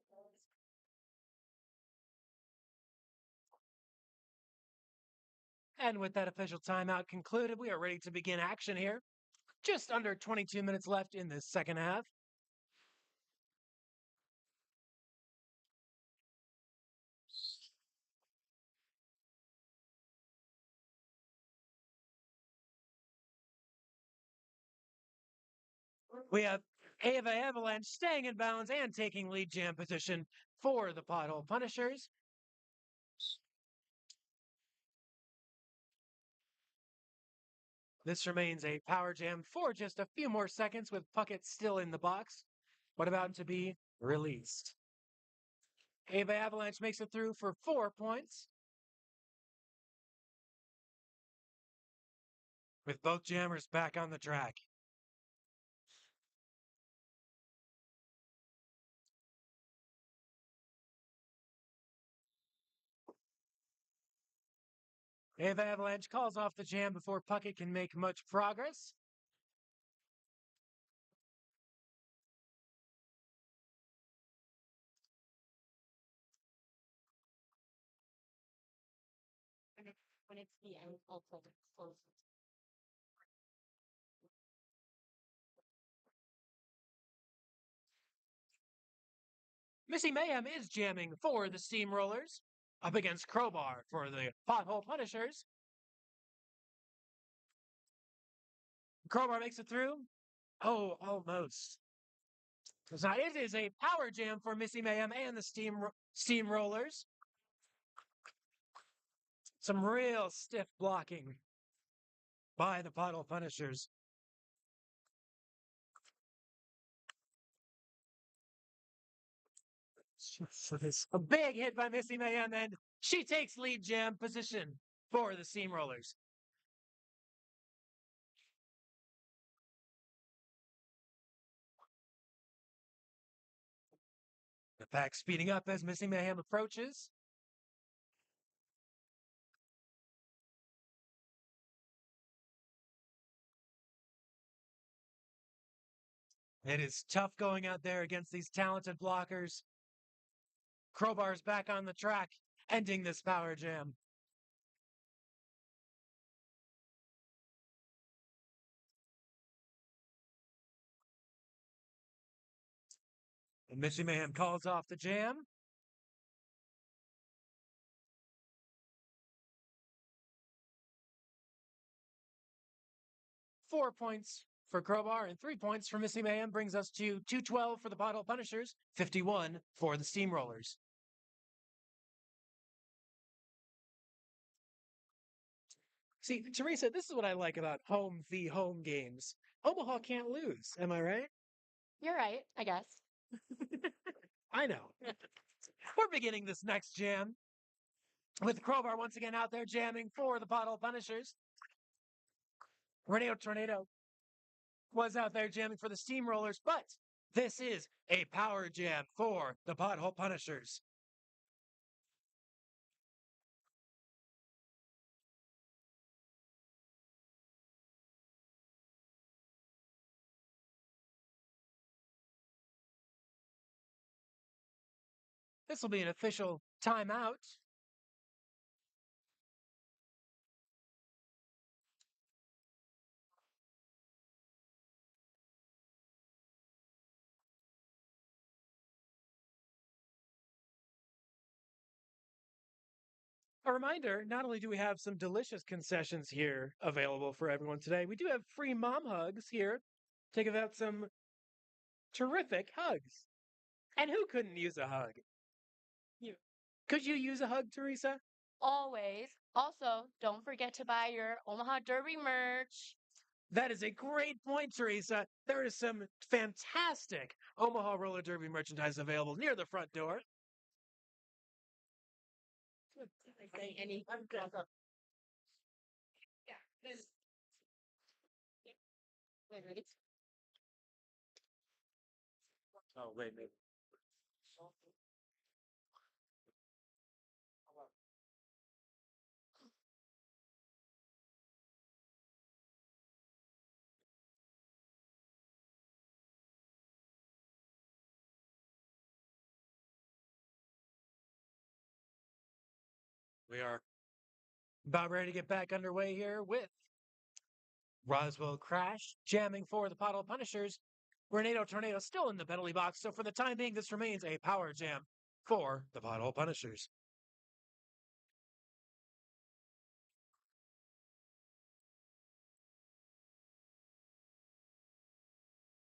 And with that official timeout concluded, we are ready to begin action here. Just under 22 minutes left in this second half. We have Ava Avalanche staying in bounds and taking lead jam position for the Pothole Punishers. This remains a power jam for just a few more seconds with Puckett still in the box, but about to be released. Ava Avalanche makes it through for 4 points. With both jammers back on the track. Ava Avalanche calls off the jam before Puckett can make much progress. when it's the end also close. Missy Mayhem is jamming for the Steamrollers, up against Crowbar for the Pothole Punishers. Crowbar makes it through. Oh, almost. Now it is a power jam for Missy Mayhem and the Steamrollers. Some real stiff blocking by the Pothole Punishers. A big hit by Missy Mayhem, and she takes lead jam position for the Steamrollers. The pack speeding up as Missy Mayhem approaches. It is tough going out there against these talented blockers. Crowbar's back on the track, ending this power jam. And Missy Mayhem calls off the jam. Four points for Crowbar and 3 points for Missy Mayhem brings us to 212 for the Pothole Punishers, 51 for the Steamrollers. See, Teresa, this is what I like about home v home games. Omaha can't lose. Am I right? You're right, I guess. I know. We're beginning this next jam with Crowbar once again out there jamming for the Pothole Punishers. Radio Tornado was out there jamming for the Steamrollers, but This is a power jam for the Pothole Punishers. This will be an official timeout. A reminder, not only do we have some delicious concessions here available for everyone today, we do have free mom hugs here to give out some terrific hugs. And who couldn't use a hug? You. Could you use a hug, Teresa? Always. Also, don't forget to buy your Omaha Derby merch. That is a great point, Teresa. There is some fantastic Omaha Roller Derby merchandise available near the front door. Any Oh, wait, wait. We are about ready to get back underway here with Roswell Crash jamming for the Pothole Punishers. Tornado Tornado still in the penalty box, so for the time being, this remains a power jam for the Pothole Punishers.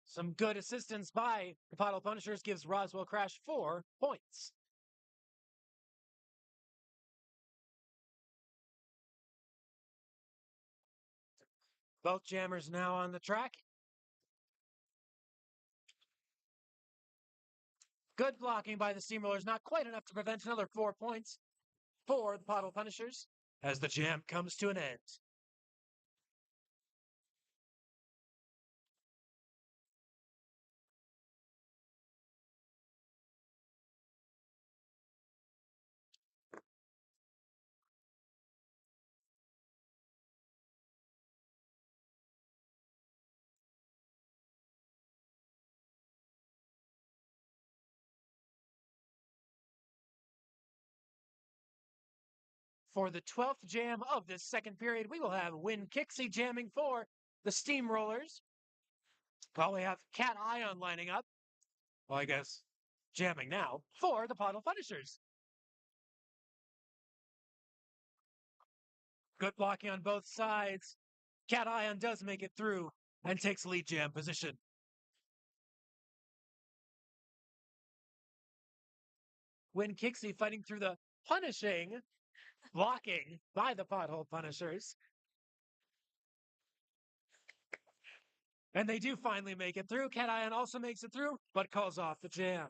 Some good assistance by the Pothole Punishers gives Roswell Crash 4 points. Both jammers now on the track. Good blocking by the Steamrollers, not quite enough to prevent another 4 points for the Pothole Punishers as the jam comes to an end. For the 12th jam of this second period, we will have Win Kixie jamming for the Steamrollers. While we have Cat Ion lining up, well, I guess jamming now for the Pothole Punishers. Good blocking on both sides. Cat Ion does make it through and takes lead jam position. Win Kixie fighting through the punishing blocking by the Pothole Punishers. And they do finally make it through. Cat Ion also makes it through, but calls off the jam.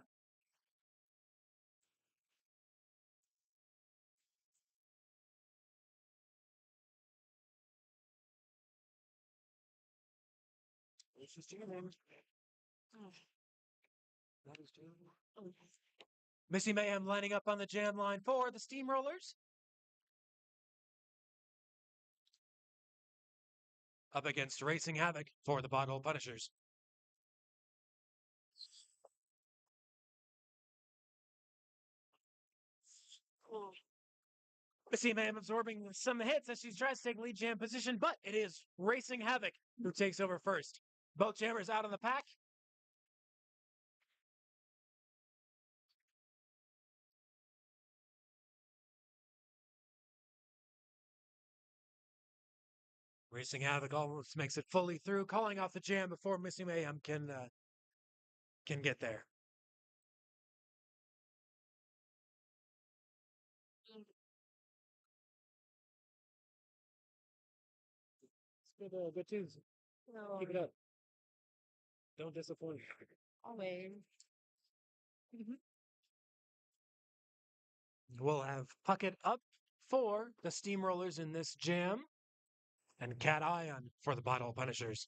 Missy Mayhem lining up on the jam line for the Steamrollers. Up against Racing Havoc for the Pothole Punishers. Missy Mayhem absorbing some hits as she tries to take lead jam position, but it is Racing Havoc who takes over first. Both jammers out on the pack. Racing Havoc almost makes it fully through, calling off the jam before Missy Mayhem can get there. It's good tunes. No. Keep it up. Don't disappoint. Always. We'll have Puckett up for the Steamrollers in this jam, and Cat Ion for the Pothole Punishers.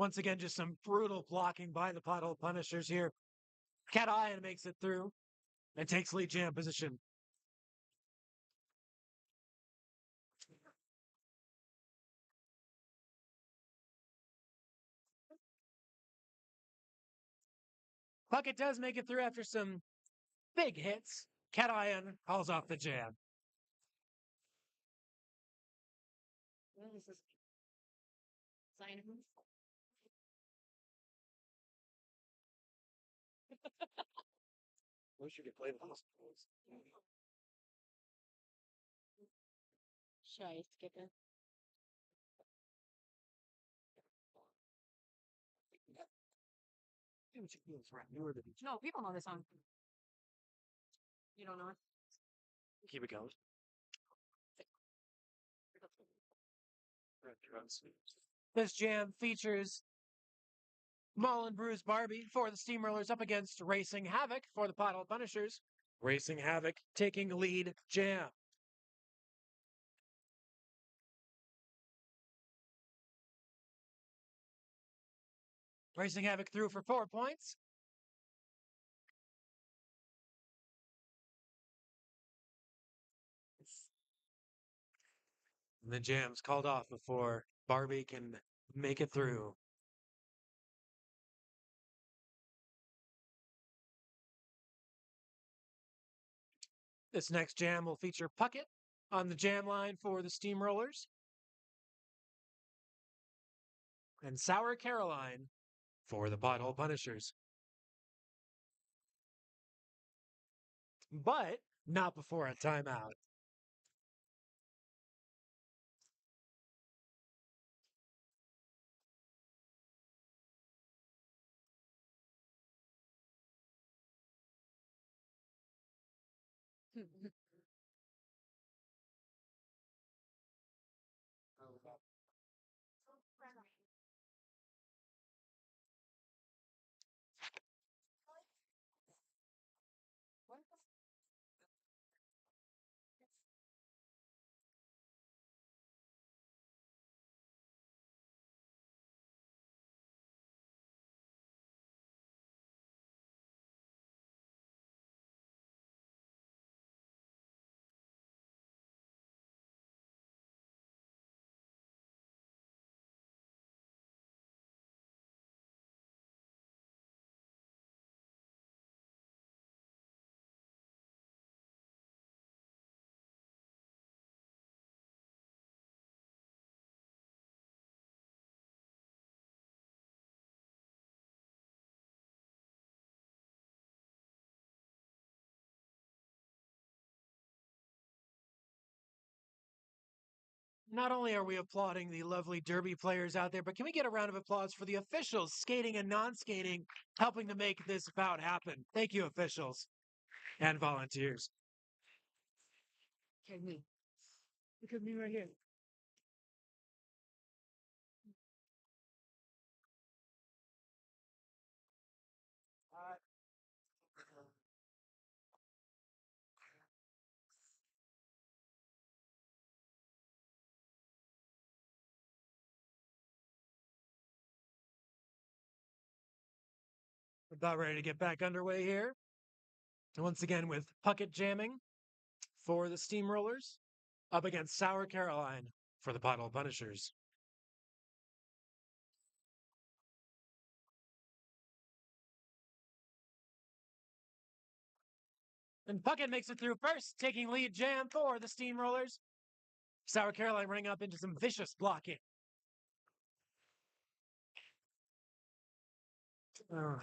Once again, just some brutal blocking by the Pothole Punishers here. Cat Iron makes it through and takes lead jam position. Puckett does make it through after some big hits. Cat Iron calls off the jam. Wish you could play the hospitals. Shy skipping. No, people know this song. You don't know it? Keep it going. This jam features Mullen Bruise Barbie for the Steamrollers up against Racing Havoc for the Pothole Punishers. Racing Havoc taking lead jam. Racing Havoc through for 4 points. And the jam's called off before Barbie can make it through. This next jam will feature Puckett on the jam line for the Steamrollers and Sour Caroline for the Pothole Punishers. But not before a timeout. Not only are we applauding the lovely Derby players out there, but can we get a round of applause for the officials, skating and non-skating, helping to make this bout happen? Thank you, officials and volunteers. Okay, me. Look at me right here. About ready to get back underway here. Once again with Puckett jamming for the Steamrollers up against Sour Caroline for the Pothole Punishers. And Puckett makes it through first, taking lead jam for the Steamrollers. Sour Caroline running up into some vicious blocking.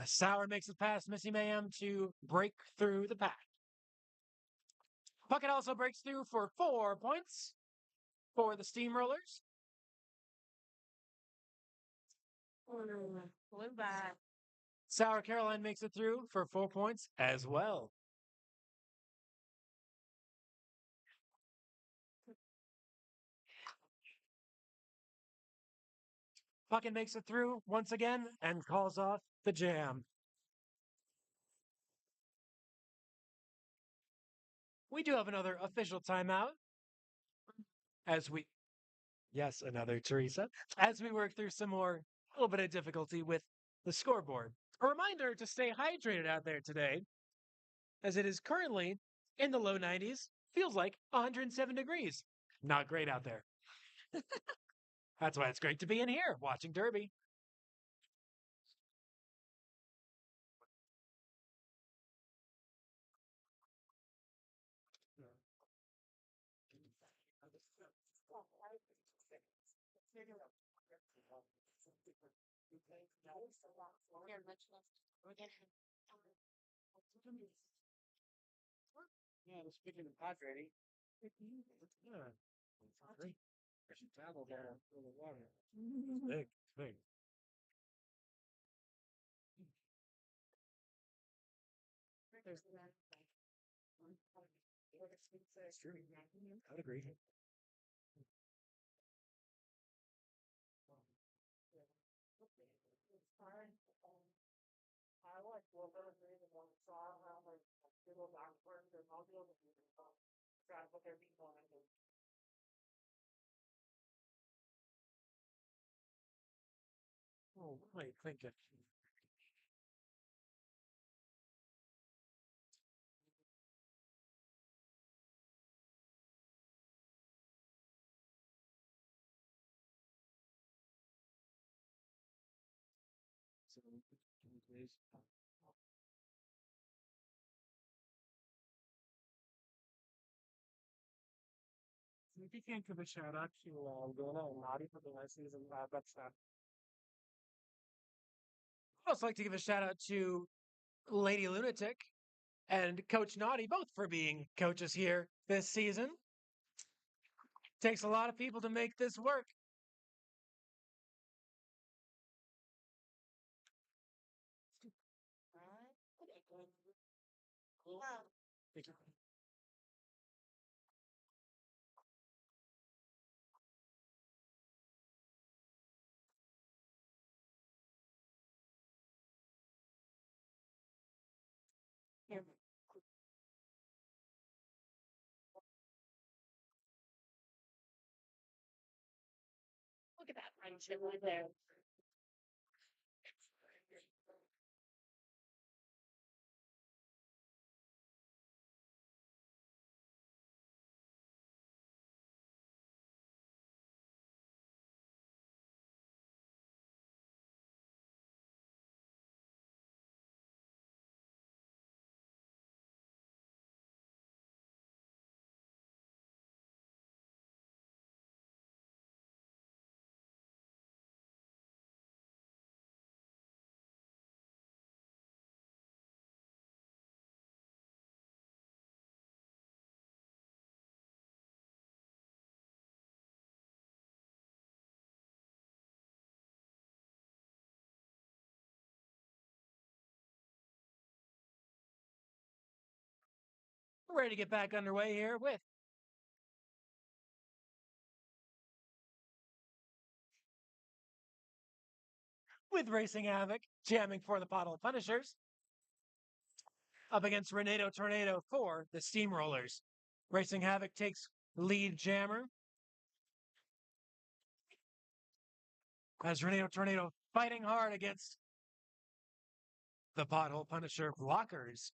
Sour makes it past Missy Mayhem to break through the pack. Puckett also breaks through for 4 points for the Steamrollers. Blue back. Sour Caroline makes it through for 4 points as well. Puckett makes it through once again and calls off the jam. We do have another official timeout as we, yes, another Teresa, as we work through some more little bit of difficulty with the scoreboard. A reminder to stay hydrated out there today, as it is currently in the low 90s, feels like 107 degrees. Not great out there. That's why it's great to be in here watching Derby. Yeah, speaking of hydrating, Yeah, great. I should travel there for the water. big, big. There's that. It's true. I would agree. I like whatever they want to try around like little backwards and I'll be able to try to put their meat on it. Oh, wait, thinking. So, please. If you can't give a shout out to Luna and Naughty for the last season, that's that. I'd also like to give a shout out to Lady Lunatic and Coach Naughty, both for being coaches here this season. Takes a lot of people to make this work. Thank you. Look at that friendship right there. We're ready to get back underway here with Racing Havoc jamming for the Pothole Punishers up against Renato Tornado for the Steamrollers. Racing Havoc takes lead jammer as Renato Tornado fighting hard against the Pothole Punisher blockers.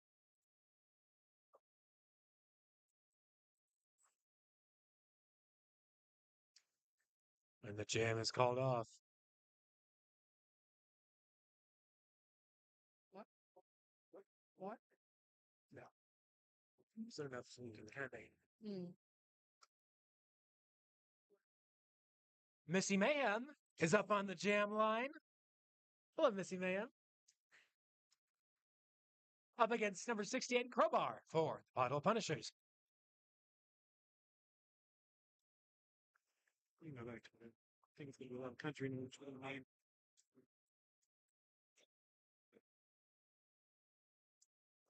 And the jam is called off. What? What? No. Is there enough food in there? Missy Mayhem is up on the jam line. Hello, Missy Mayhem. Up against number 68, Crowbar for the Pothole Punishers. You go back to it. I think it's gonna be a lot of country news for the name.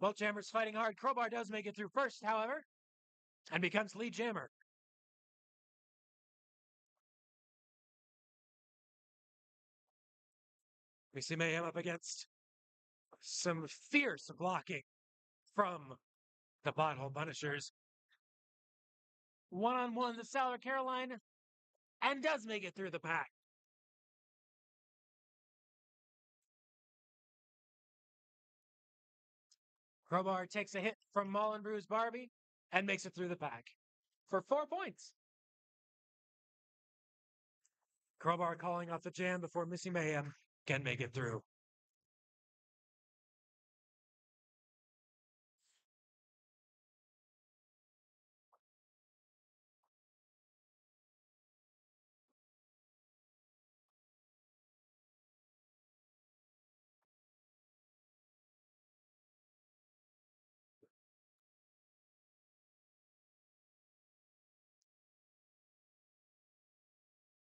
Both jammers fighting hard. Crowbar does make it through first, however, and becomes lead jammer. We see Mayhem up against some fierce blocking from the Pothole Punishers. One-on-one, the Sour Caroline, and does make it through the pack. Crowbar takes a hit from Maul and Bruise Barbie and makes it through the pack for 4 points. Crowbar calling off the jam before Missy Mayhem can make it through.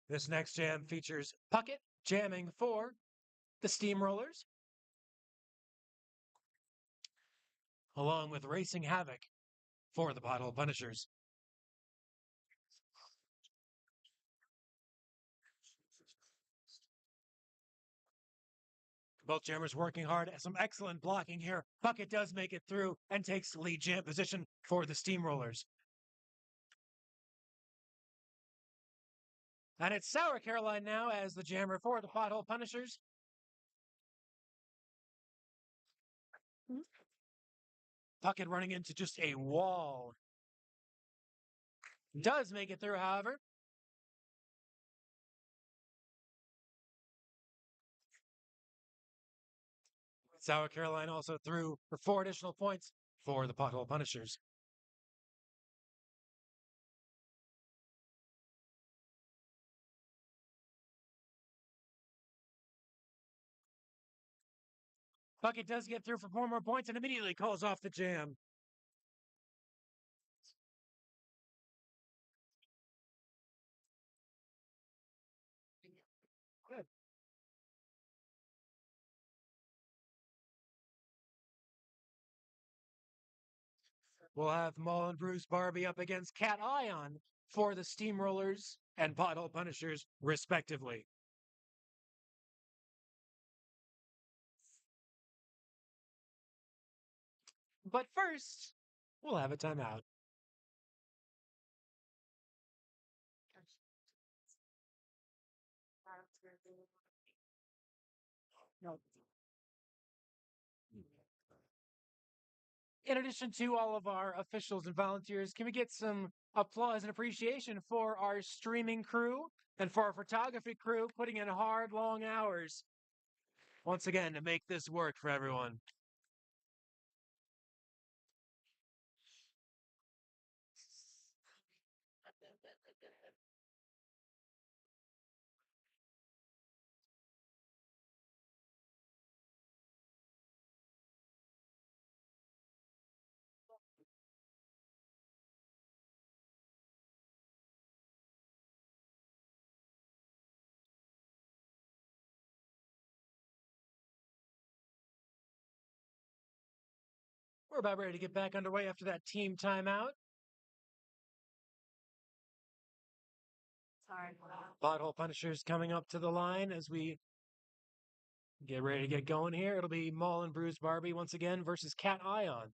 This next jam features Puckett jamming for the Steamrollers, along with Racing Havoc for the Pothole Punishers. Both jammers working hard. Some excellent blocking here. Puckett does make it through and takes lead jam position for the Steamrollers. And it's Sour Caroline now as the jammer for the Pothole Punishers. Puckett running into just a wall. Does make it through, however. Sour Caroline also through for 4 additional points for the Pothole Punishers. Puckett does get through for 4 more points and immediately calls off the jam. Good. We'll have Maul and Bruce Barbie up against Cat Ion for the Steamrollers and Pothole Punishers, respectively. But first, we'll have a timeout. No. In addition to all of our officials and volunteers, can we get some applause and appreciation for our streaming crew and for our photography crew putting in hard, long hours once again to make this work for everyone? We're about ready to get back underway after that team timeout. Sorry. Pothole Punishers coming up to the line as we get ready to get going here. It'll be Maul and Bruce Barbie once again versus Cat Ion.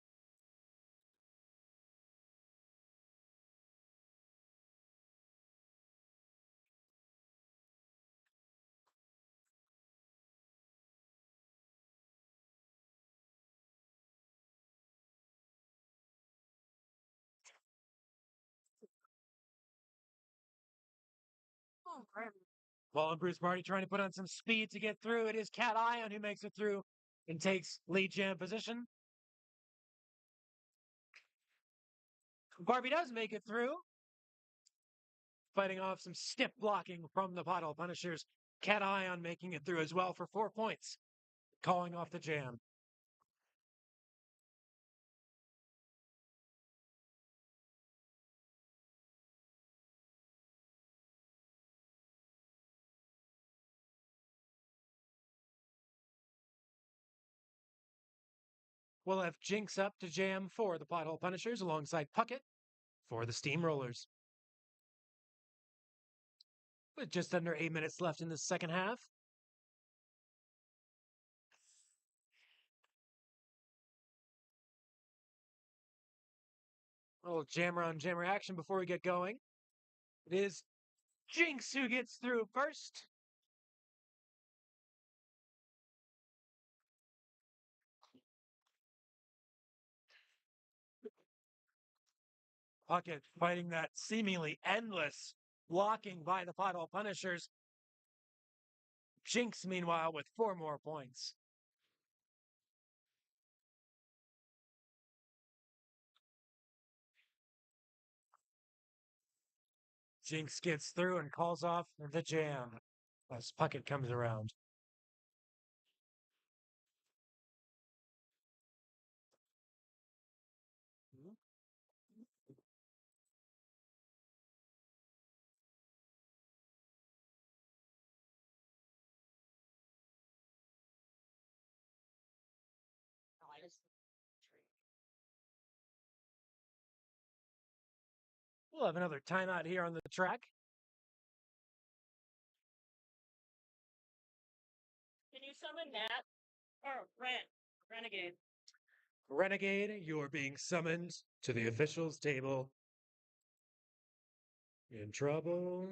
Oh, great. Maul and Bruce Barbie trying to put on some speed to get through. It is Cat Ion who makes it through and takes lead jam position. Barbie does make it through, fighting off some stiff blocking from the Pothole Punishers. Cat Ion making it through as well for 4 points, calling off the jam. We'll have Jinx up to jam for the Pothole Punishers alongside Puckett for the Steamrollers. With just under 8 minutes left in the second half. A little jammer on jammer action before we get going. It is Jinx who gets through first. Puckett fighting that seemingly endless blocking by the Pothole Punishers. Jinx, meanwhile, with 4 more points. Jinx gets through and calls off the jam as Puckett comes around. We'll have another timeout here on the track. Can you summon Nat? Or Renegade? Renegade, you're being summoned to the officials' table. In trouble.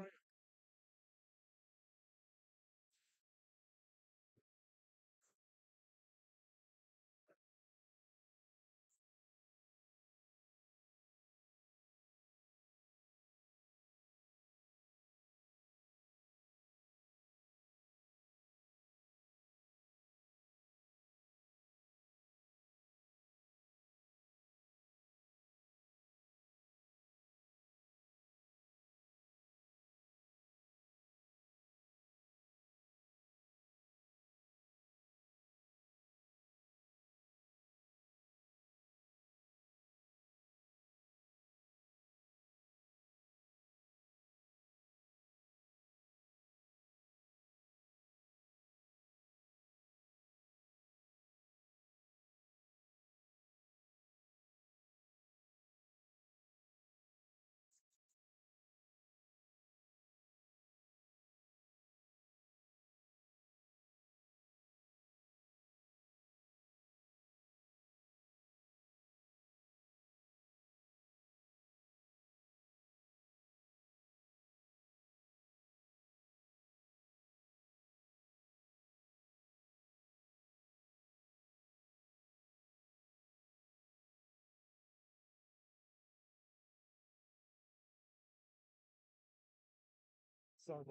So,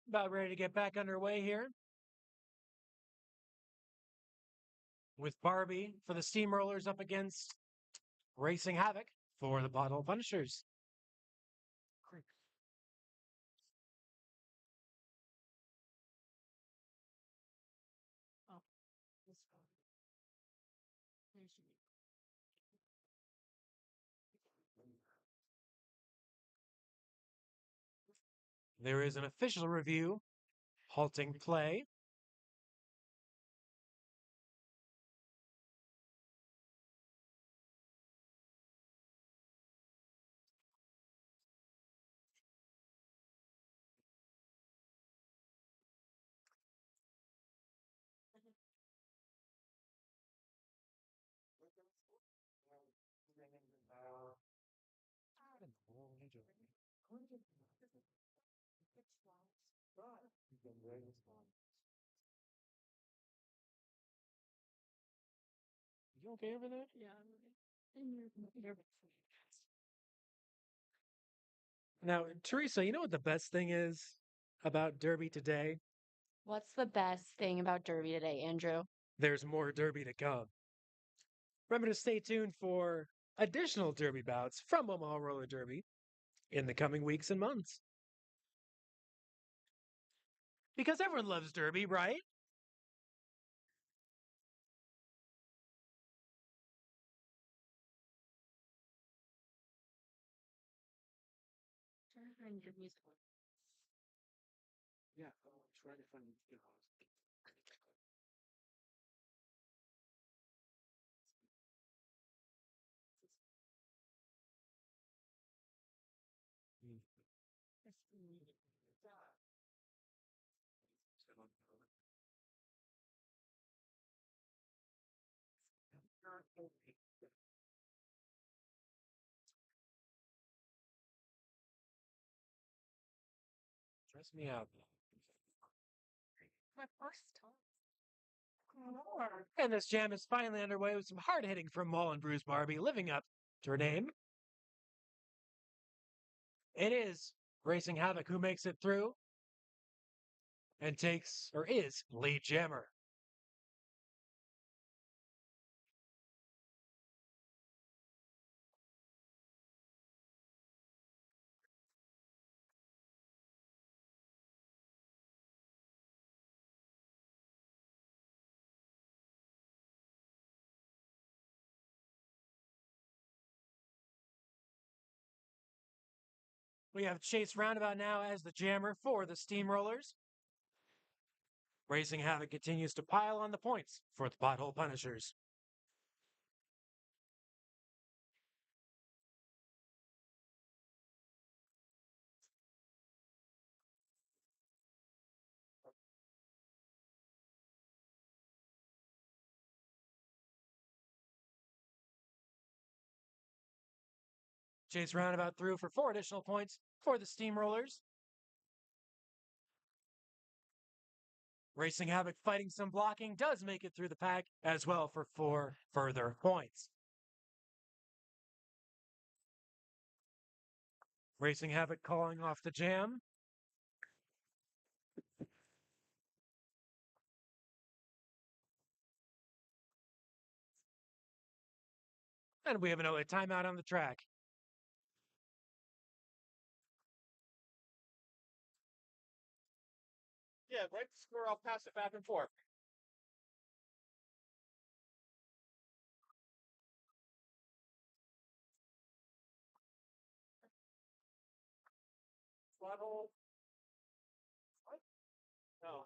about ready to get back underway here with Barbie for the Steamrollers up against Racing Havoc for the Pothole Punishers. There is an official review halting play. You okay over there? Yeah. Now, Teresa, you know what the best thing is about Derby today? What's the best thing about Derby today, Andrew? There's more Derby to come. Remember to stay tuned for additional Derby bouts from Omaha Roller Derby in the coming weeks and months. Because everyone loves Derby, right? Yeah, I'll try to find it. me up. My first time. And this jam is finally underway with some hard hitting from Mullen Bruce Barbie, living up to her name. It is Racing Havoc who makes it through and takes, or is, lead jammer. We have Chase Roundabout now as the jammer for the Steamrollers. Racing Havoc continues to pile on the points for the Pothole Punishers. Chase Roundabout through for 4 additional points for the Steamrollers. Racing Havoc fighting some blocking does make it through the pack as well for 4 further points. Racing Havoc calling off the jam. And we have a timeout on the track. Yeah, right the score, I'll pass it back and forth. Pothole. What? No.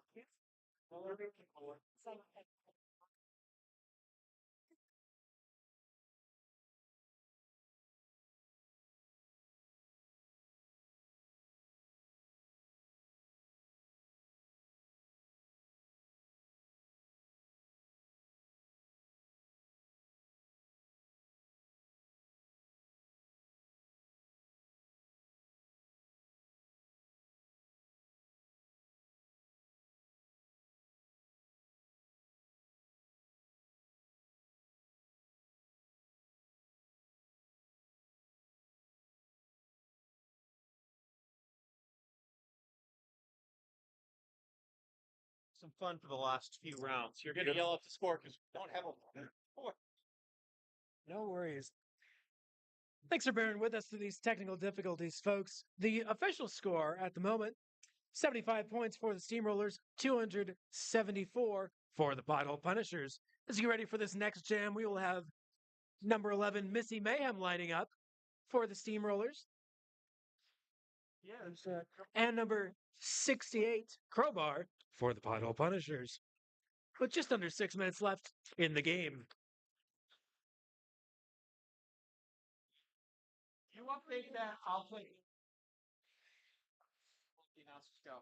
Some fun for the last few rounds. You're going to yell at the score because we don't have a score. No worries. Thanks for bearing with us through these technical difficulties, folks. The official score at the moment 75 points for the Steamrollers, 274 for the Pothole Punishers. As you get ready for this next jam, we will have number 11, Missy Mayhem, lining up for the Steamrollers. Yeah. And number 68, Crowbar, for the Pothole Punishers. With just under 6 minutes left in the game. You update that, I'll play it. Let's go.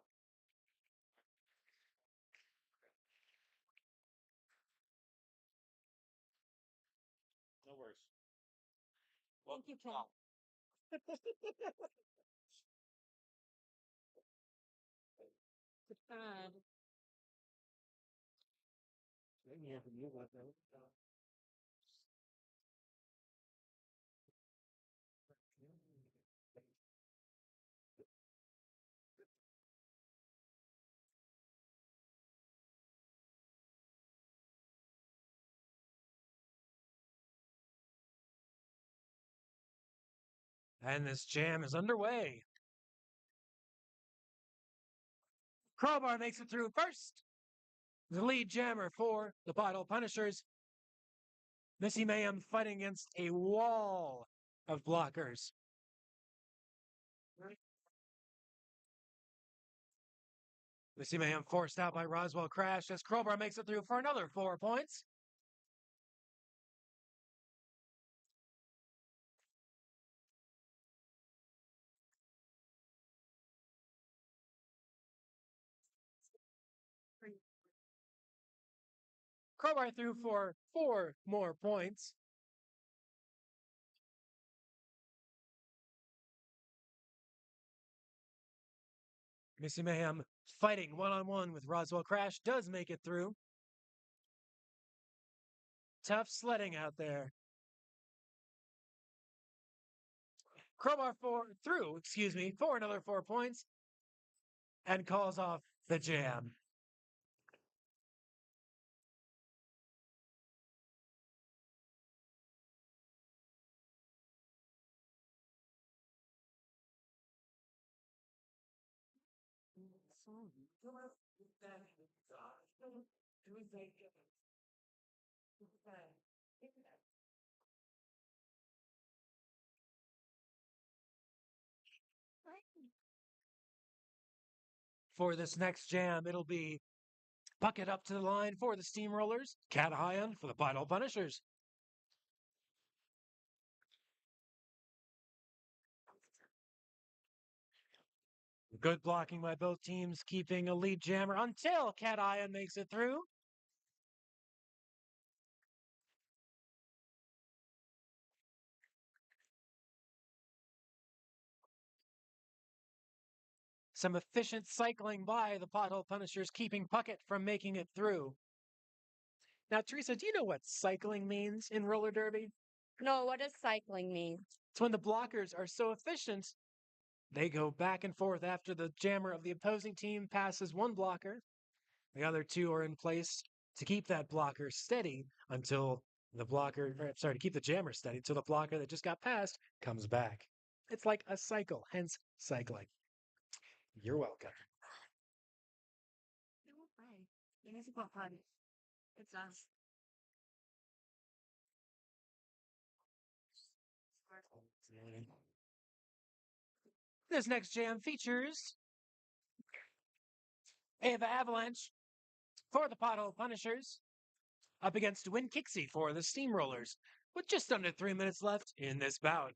No worries. Thank you, Ken. God. And this jam is underway. Crowbar makes it through first. The lead jammer for the Pothole Punishers. Missy Mayhem fighting against a wall of blockers. Missy Mayhem forced out by Roswell Crash as Crowbar makes it through for another 4 points. Crowbar through for 4 more points. Missy Mayhem fighting one-on-one with Roswell Crash does make it through. Tough sledding out there. Crowbar for another 4 points and calls off the jam. For this next jam, it'll be Bucket up to the line for the Steamrollers, Cat Ion for the Pothole Punishers. Good blocking by both teams, keeping a lead jammer until Cat Ion makes it through. Some efficient cycling by the Pothole Punishers, keeping Puckett from making it through. Now, Teresa, do you know what cycling means in roller derby? No, what does cycling mean? It's when the blockers are so efficient, they go back and forth after the jammer of the opposing team passes one blocker. The other two are in place to keep that blocker steady until to keep the jammer steady until the blocker that just got passed comes back. It's like a cycle, hence cycling. You're welcome. It's us. This next jam features Ava Avalanche for the Pothole Punishers up against Win Kixie for the Steamrollers with just under 3 minutes left in this bout.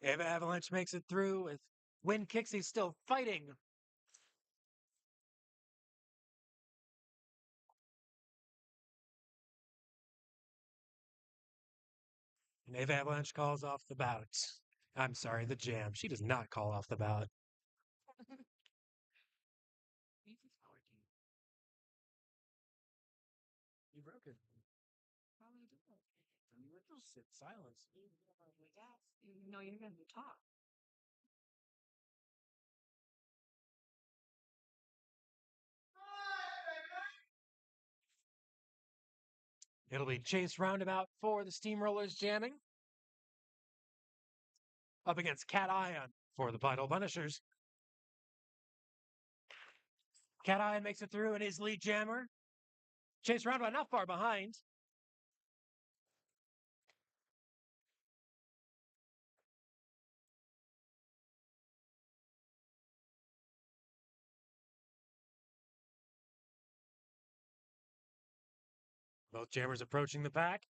Ava Avalanche makes it through with Win Kixie still fighting. And Ava Avalanche calls off the bout. I'm sorry, the jam. She does not call off the bout. You broke it. How did you do it? You would just sit silence. No, you're going to talk. It'll be Chase Roundabout for the Steamrollers jamming. Up against Cat Ion for the Pothole Punishers. Cat Ion makes it through and his lead jammer. Chase Roundabout not far behind. Both jammers approaching the pack.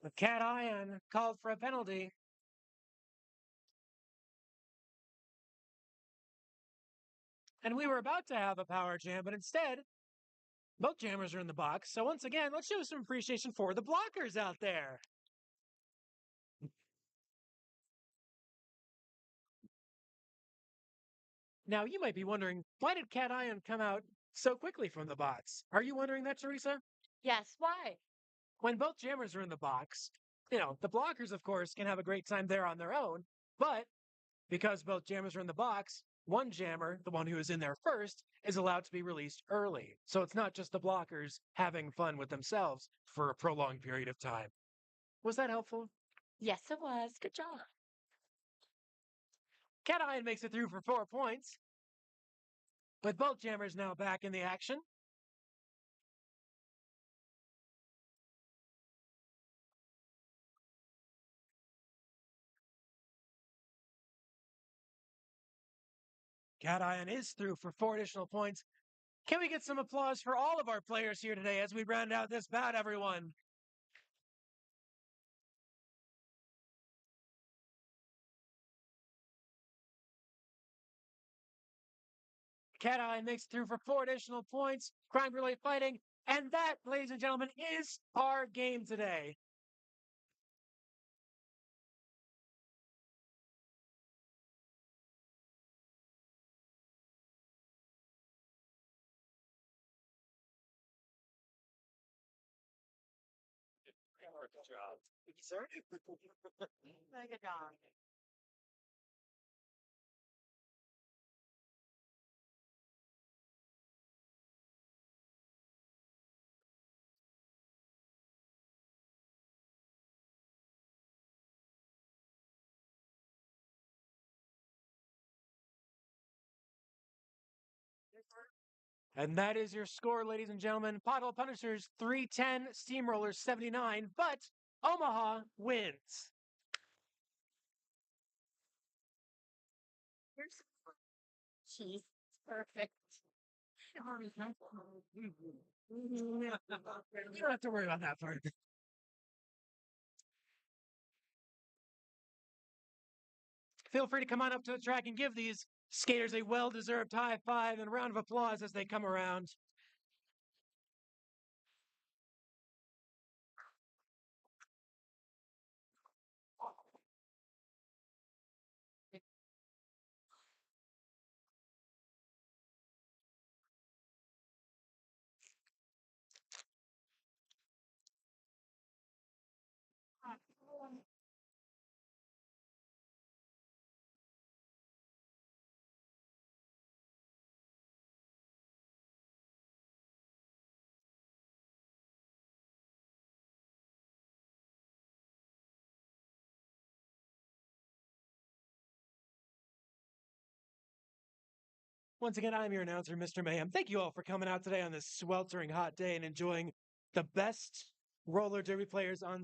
The Cat Ion called for a penalty. And we were about to have a power jam, but instead, both jammers are in the box. So once again, let's show some appreciation for the blockers out there. Now, you might be wondering, why did Cat Ion come out so quickly from the box? Are you wondering that, Teresa? Yes, why? When both jammers are in the box, the blockers, of course, can have a great time there on their own. But because both jammers are in the box, one jammer, the one who is in there first, is allowed to be released early. So it's not just the blockers having fun with themselves for a prolonged period of time. Was that helpful? Yes, it was. Good job. Cat Ion makes it through for 4 points. With both jammers now back in the action. Cat Ion is through for 4 additional points. Can we get some applause for all of our players here today as we round out this bout, everyone? Cat Eye makes it through for 4 additional points. Crime Relay Fighting. And that, ladies and gentlemen, is our game today. Good job. Thank you, sir. Very good job. And that is your score, ladies and gentlemen. Pothole Punishers 310, Steamrollers 79, but Omaha wins. Cheese. Perfect. You don't have to worry about that part. Feel free to come on up to the track and give these skaters a well-deserved high five and a round of applause as they come around. Once again, I'm your announcer, Mr. Mayhem. Thank you all for coming out today on this sweltering hot day and enjoying the best roller derby players on